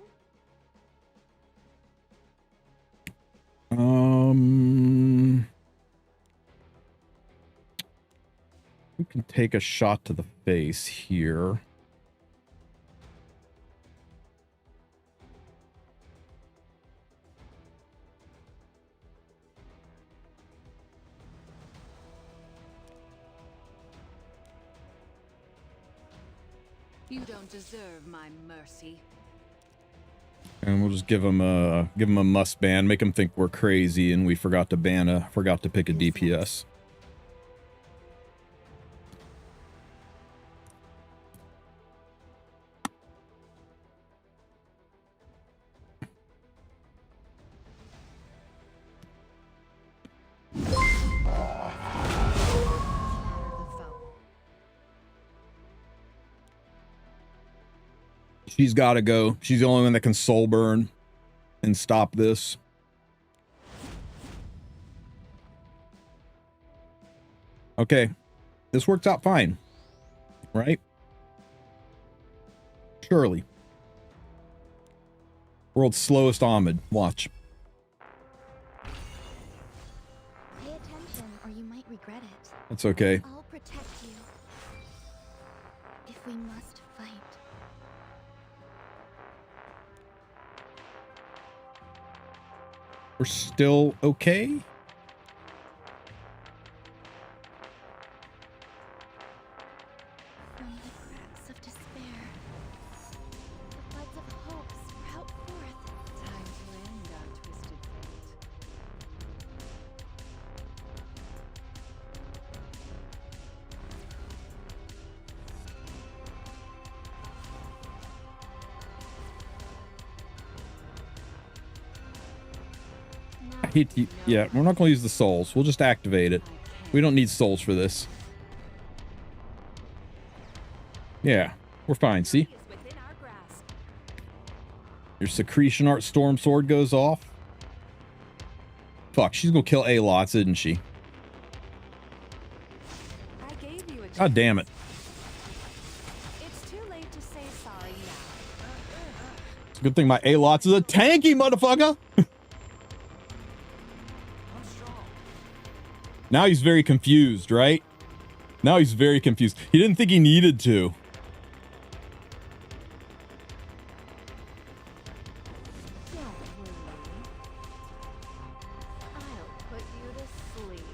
We can take a shot to the face here. You don't deserve my mercy. And we'll just give him a must ban, make him think we're crazy and we forgot to pick a DPS. She's got to go. She's the only one that can soul burn and stop this. Okay. This worked out fine. right? Surely. World's slowest Ahmed. Watch. Pay attention or you might regret it. That's okay. I'll protect you. If we must fight. We're still okay? From the cracks of despair, the buds of hope sprout forth. Time to end our twisted fate. I hate to, yeah, we're not going to use the souls. We'll just activate it. We don't need souls for this. Yeah, we're fine. See? Your secretion art storm sword goes off. Fuck, she's going to kill A-Lots, isn't she? God damn it. It's too late to say sorry now. It's a good thing my A-Lots is a tanky motherfucker. Now he's very confused, right? Now he's very confused. He didn't think he needed to. Don't worry. I'll put you to sleep.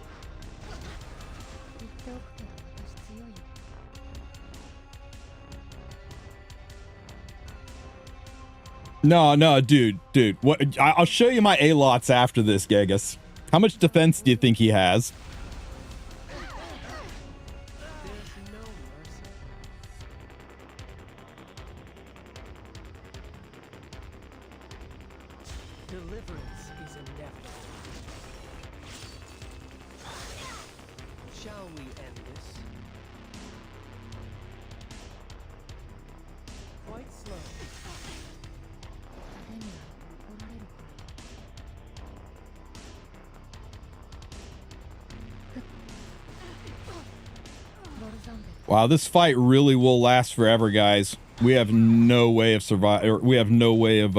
No, dude. What? I'll show you my A-Lots after this, Gegas. How much defense do you think he has? Deliverance is inevitable. Shall we end this? Quite slow. Wow, this fight really will last forever, guys. We have no way of survive. We have no way of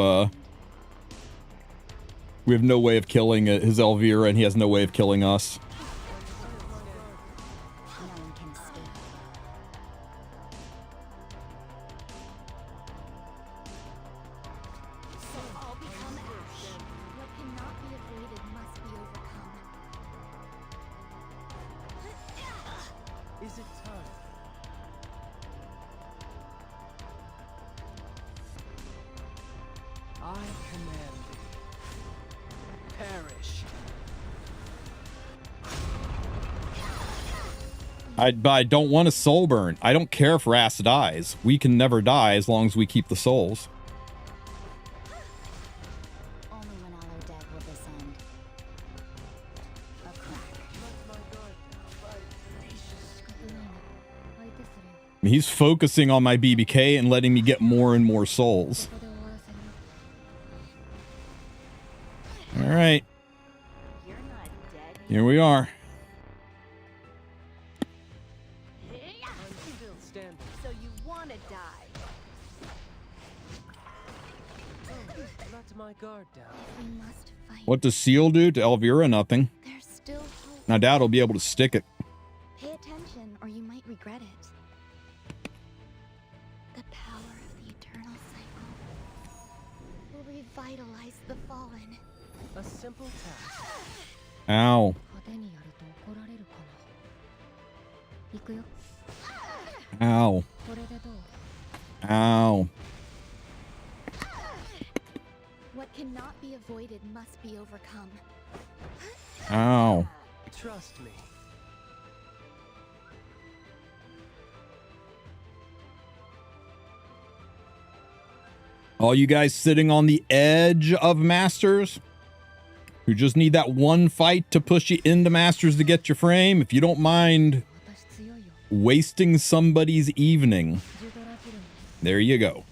killing his Elvira, and he has no way of killing us. No one can escape. So all become ash. What cannot be avoided must be overcome. Is it time? I command thee. Perish. I don't want a soul burn. I don't care if Ras dies. We can never die as long as we keep the souls. Only when all are dead will this end. A crack. I mean, he's focusing on my BBK and letting me get more and more souls. All right. You're not dead. Here we are. I'm still standing. So you want to die. Let my guard down. We must fight. What does Seal do to Elvira? Nothing. There's still hope. I doubt he'll be able to stick it. Pay attention or you might regret it. The power of the eternal cycle will revitalize the fallen. A simple task. Ow. Ow. Ow. What cannot be avoided must be overcome. Ow. Trust me. All you guys sitting on the edge of Masters, who just need that one fight to push you into Masters to get your frame, if you don't mind wasting somebody's evening, there you go.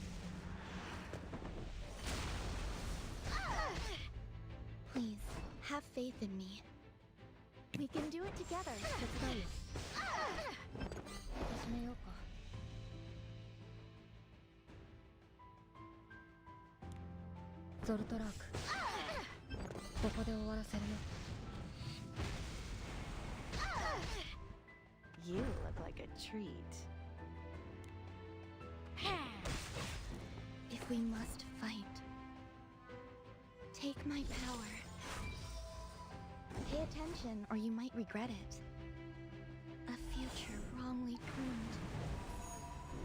Please, have faith in me. We can do it together. ゾルトラーク、ここで終わらせるよ。 You look like a treat. If we must fight, take my power. Pay attention or you might regret it. A future wrongly pruned.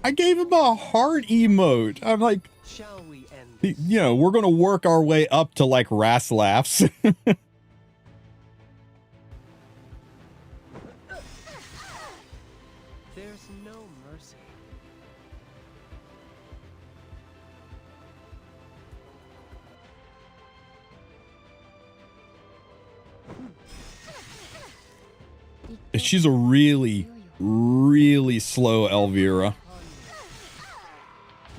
I gave him a heart emote. I'm like, Shall we end this? you know, we're gonna work our way up to like Ras laughs. There's no mercy. She's a really, really slow Elvira.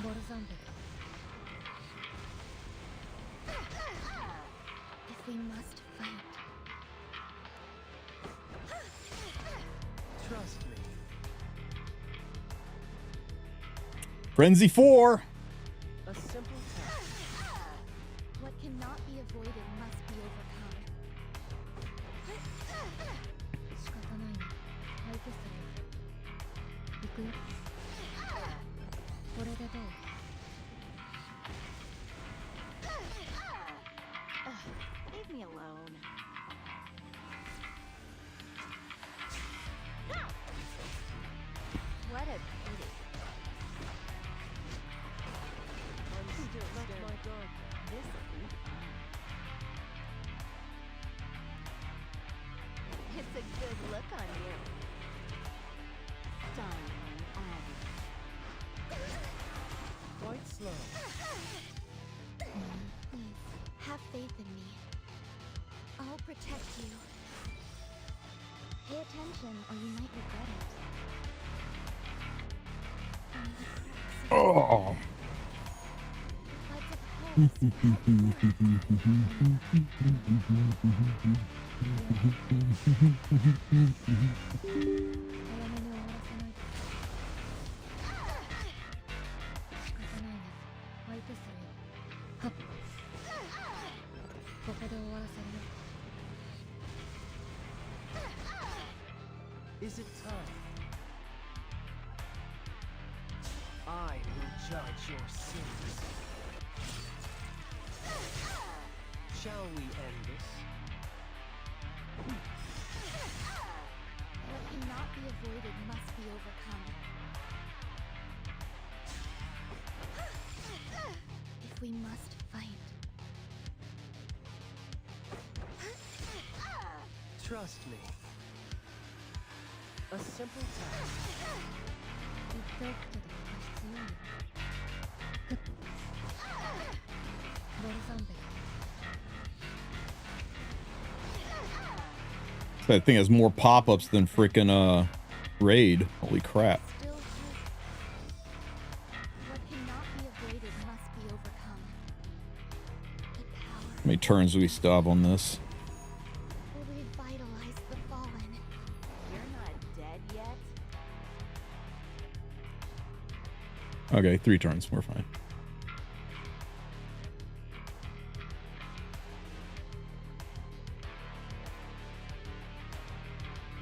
ボルザンベル、 If we must fight, Trust me. Frenzy 4. A simple task. what cannot be avoided must be overcome. 仕方ないね。相手するよ。行くよ。これでどう？ Leave me alone. What a beauty. I'm still left my guard. This will be fun. It's a good look on you. Darling Abby. Quite slow. Please, have faith in me. I'll protect you. Pay attention or you might regret it. From the cracks of Oh. the floods of hope. 早めに終わらせないと。仕方ないね。相手するよ。はっ。ここで終わらせるよ。 Is it time? I will judge your sins. Shall we end this? What cannot be avoided must be overcome. If we must fight, Trust me. A simple task. 言っておくけど必要よ。ふっ。ボルザンベル。 That thing has more pop-ups than freaking Raid. Holy crap. still hope. What cannot be avoided must be overcome. The power How many turns do we still have on this? will revitalize the fallen. You're not dead yet? Okay, 3 turns. We're fine.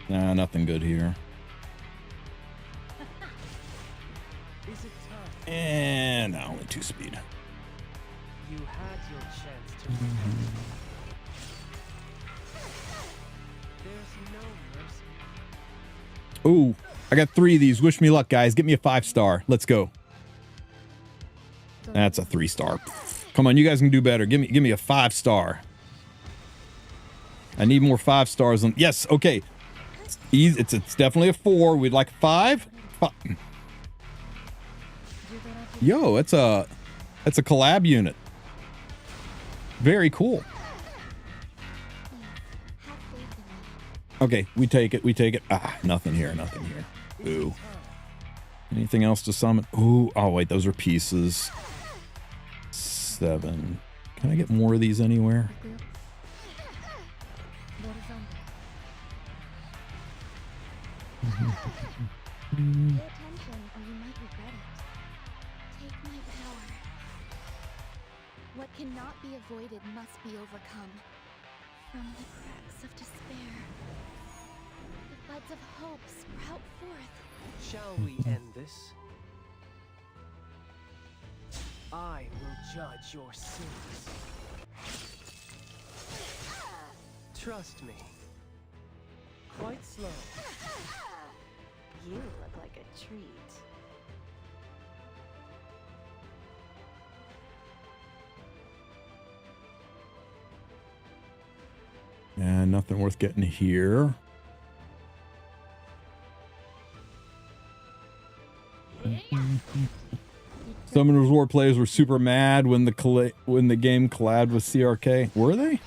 Nah, nothing good here. Is it time? And nah, only 2 speed. You had your chance to. There's no mercy. Ooh, I got 3 of these. Wish me luck, guys. Get me a 5-star. Let's go. That's a 3-star. Come on, you guys can do better. Give me a 5-star. I need more 5 stars. Yes, okay. It's easy. It's definitely a 4. We'd like a 5. Yo, it's a collab unit. Very cool. Have faith in me. Okay, we take it. We take it. Ah, nothing here. Nothing here. Ooh. Anything else to summon? Ooh. Oh wait, those are pieces. 7. Can I get more of these anywhere? 行くよ。ボルザンベル。 Pay attention or you might regret it. Take my power. What cannot be avoided must be overcome. From the cracks of despair, the buds of hope sprout forth. Shall we end this? I will judge your sins. Trust me. Quite slow. You look like a treat. And nothing worth getting here. Summoners War players were super mad when the game collabed with CRK. Were they?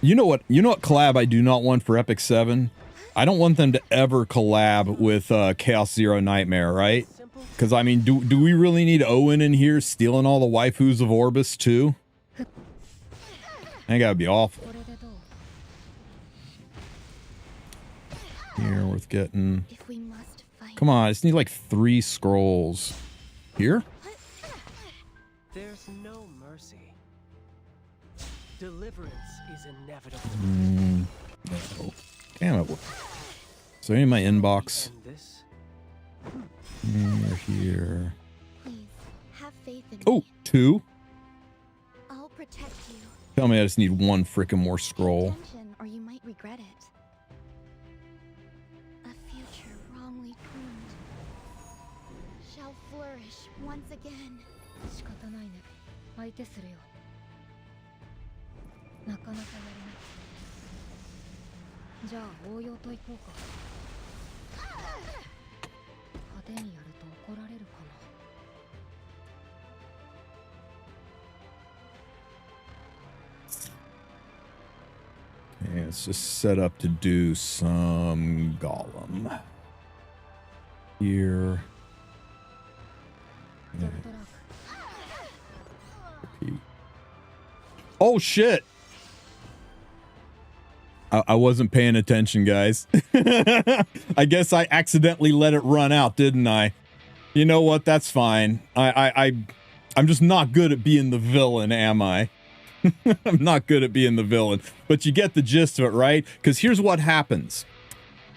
You know what collab I do not want for Epic 7? I don't want them to ever collab with Chaos Zero Nightmare, right? Because, I mean, do we really need Owen in here stealing all the waifus of Orbis, too? That gotta be awful. Here, worth getting. If we must fight. Come on, I just need like 3 scrolls. Here? There's no mercy. Deliverance is inevitable. No. Damn it. Is there any in my inbox? And this? Here. Please, have faith in Oh, me. 2. I'll protect you. Tell me I just need 1 freaking more scroll. Attention, or you might regret it. A future wrongly pruned shall flourish once again. 仕方ないね。相手するよ。なかなかやれない。じゃあ応用といこうか。派手にやると怒られるかな。Okay, let's just set up to do some golem. Here. Yeah. Repeat. Oh shit! I wasn't paying attention, guys. I guess I accidentally let it run out, didn't I? You know what? That's fine. I'm just not good at being the villain, am I? I'm not good at being the villain, but you get the gist of it, right? Because here's what happens.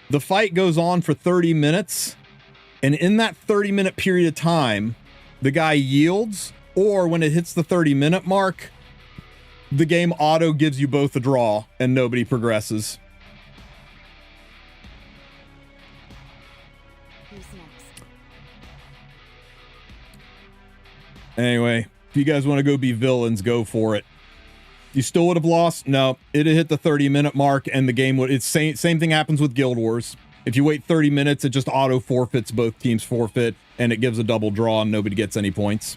The fight goes on for 30 minutes, and in that 30-minute period of time, the guy yields, or when it hits the 30-minute mark, the game auto gives you both a draw, and nobody progresses. Who's next? Anyway, if you guys want to go be villains, go for it. You still would have lost? No, it'd hit the 30-minute mark, and the game would... It's same thing happens with Guild Wars. If you wait 30 minutes, it just auto forfeits, both teams forfeit, and it gives a double draw, and nobody gets any points.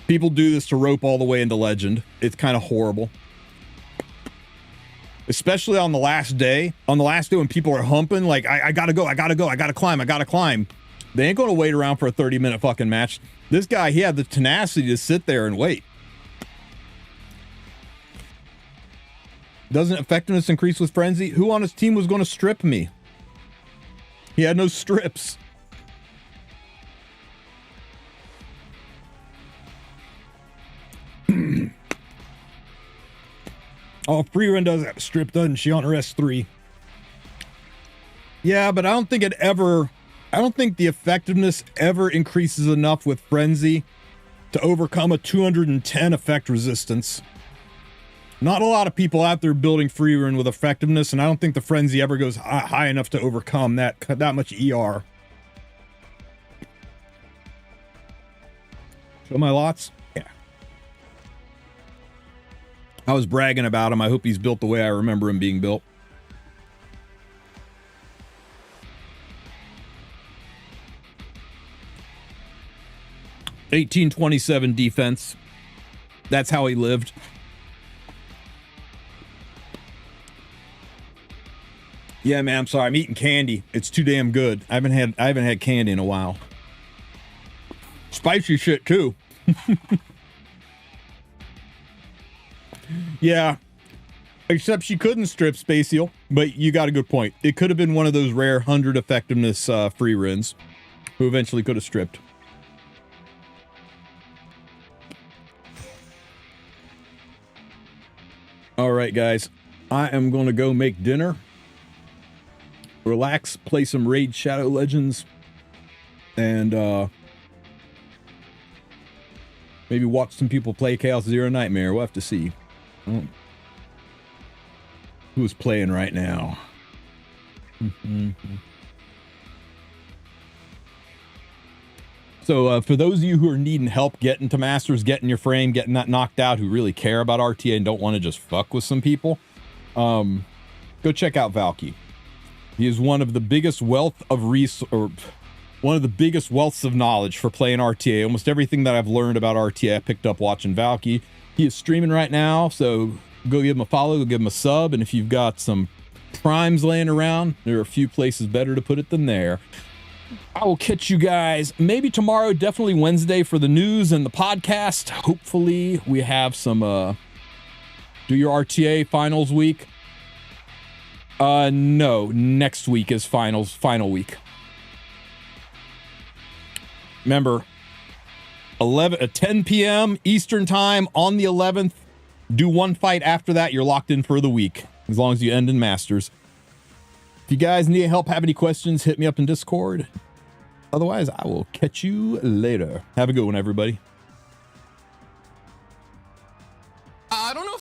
People do this to rope all the way into Legend. It's kind of horrible. Especially on the last day. On the last day when people are humping, like, I gotta go, I gotta go, I gotta climb. They ain't gonna wait around for a 30-minute fucking match. This guy, he had the tenacity to sit there and wait. Doesn't effectiveness increase with Frenzy? Who on his team was going to strip me? He had no strips. Oh, Freerun does have a strip, doesn't she, on her S3? Yeah, but I don't think the effectiveness ever increases enough with Frenzy to overcome a 210 effect resistance. Not a lot of people out there building Freerun with effectiveness, and I don't think the Frenzy ever goes high enough to overcome that much ER. Show my lots? Yeah. I was bragging about him. I hope he's built the way I remember him being built. $1827 defense. That's how he lived. Yeah, man, I'm sorry. I'm eating candy. It's too damn good. I haven't had candy in a while. Spicy shit too. Yeah. Except she couldn't strip Spacial, but you got a good point. It could have been one of those rare 100 effectiveness free runs who eventually could have stripped. All right, guys. I am going to go make dinner. Relax, play some Raid Shadow Legends, and maybe watch some people play Chaos Zero Nightmare. We'll have to see. Who's playing right now? So for those of you who are needing help getting to Masters, getting your frame, getting that knocked out, who really care about RTA and don't want to just fuck with some people, go check out Valky. He is one of the biggest wealth of one of the biggest wealths of knowledge for playing RTA. Almost everything that I've learned about RTA I picked up watching Valky. He is streaming right now, so go give him a follow, go give him a sub, and if you've got some primes laying around, there are a few places better to put it than there. I will catch you guys maybe tomorrow, definitely Wednesday for the news and the podcast. Hopefully we have some do your RTA finals week. No, next week is final week. Remember, 10 p.m. Eastern time on the 11th. Do one fight after that. You're locked in for the week, as long as you end in Masters. If you guys need help, have any questions, hit me up in Discord. Otherwise, I will catch you later. Have a good one, everybody. I don't know if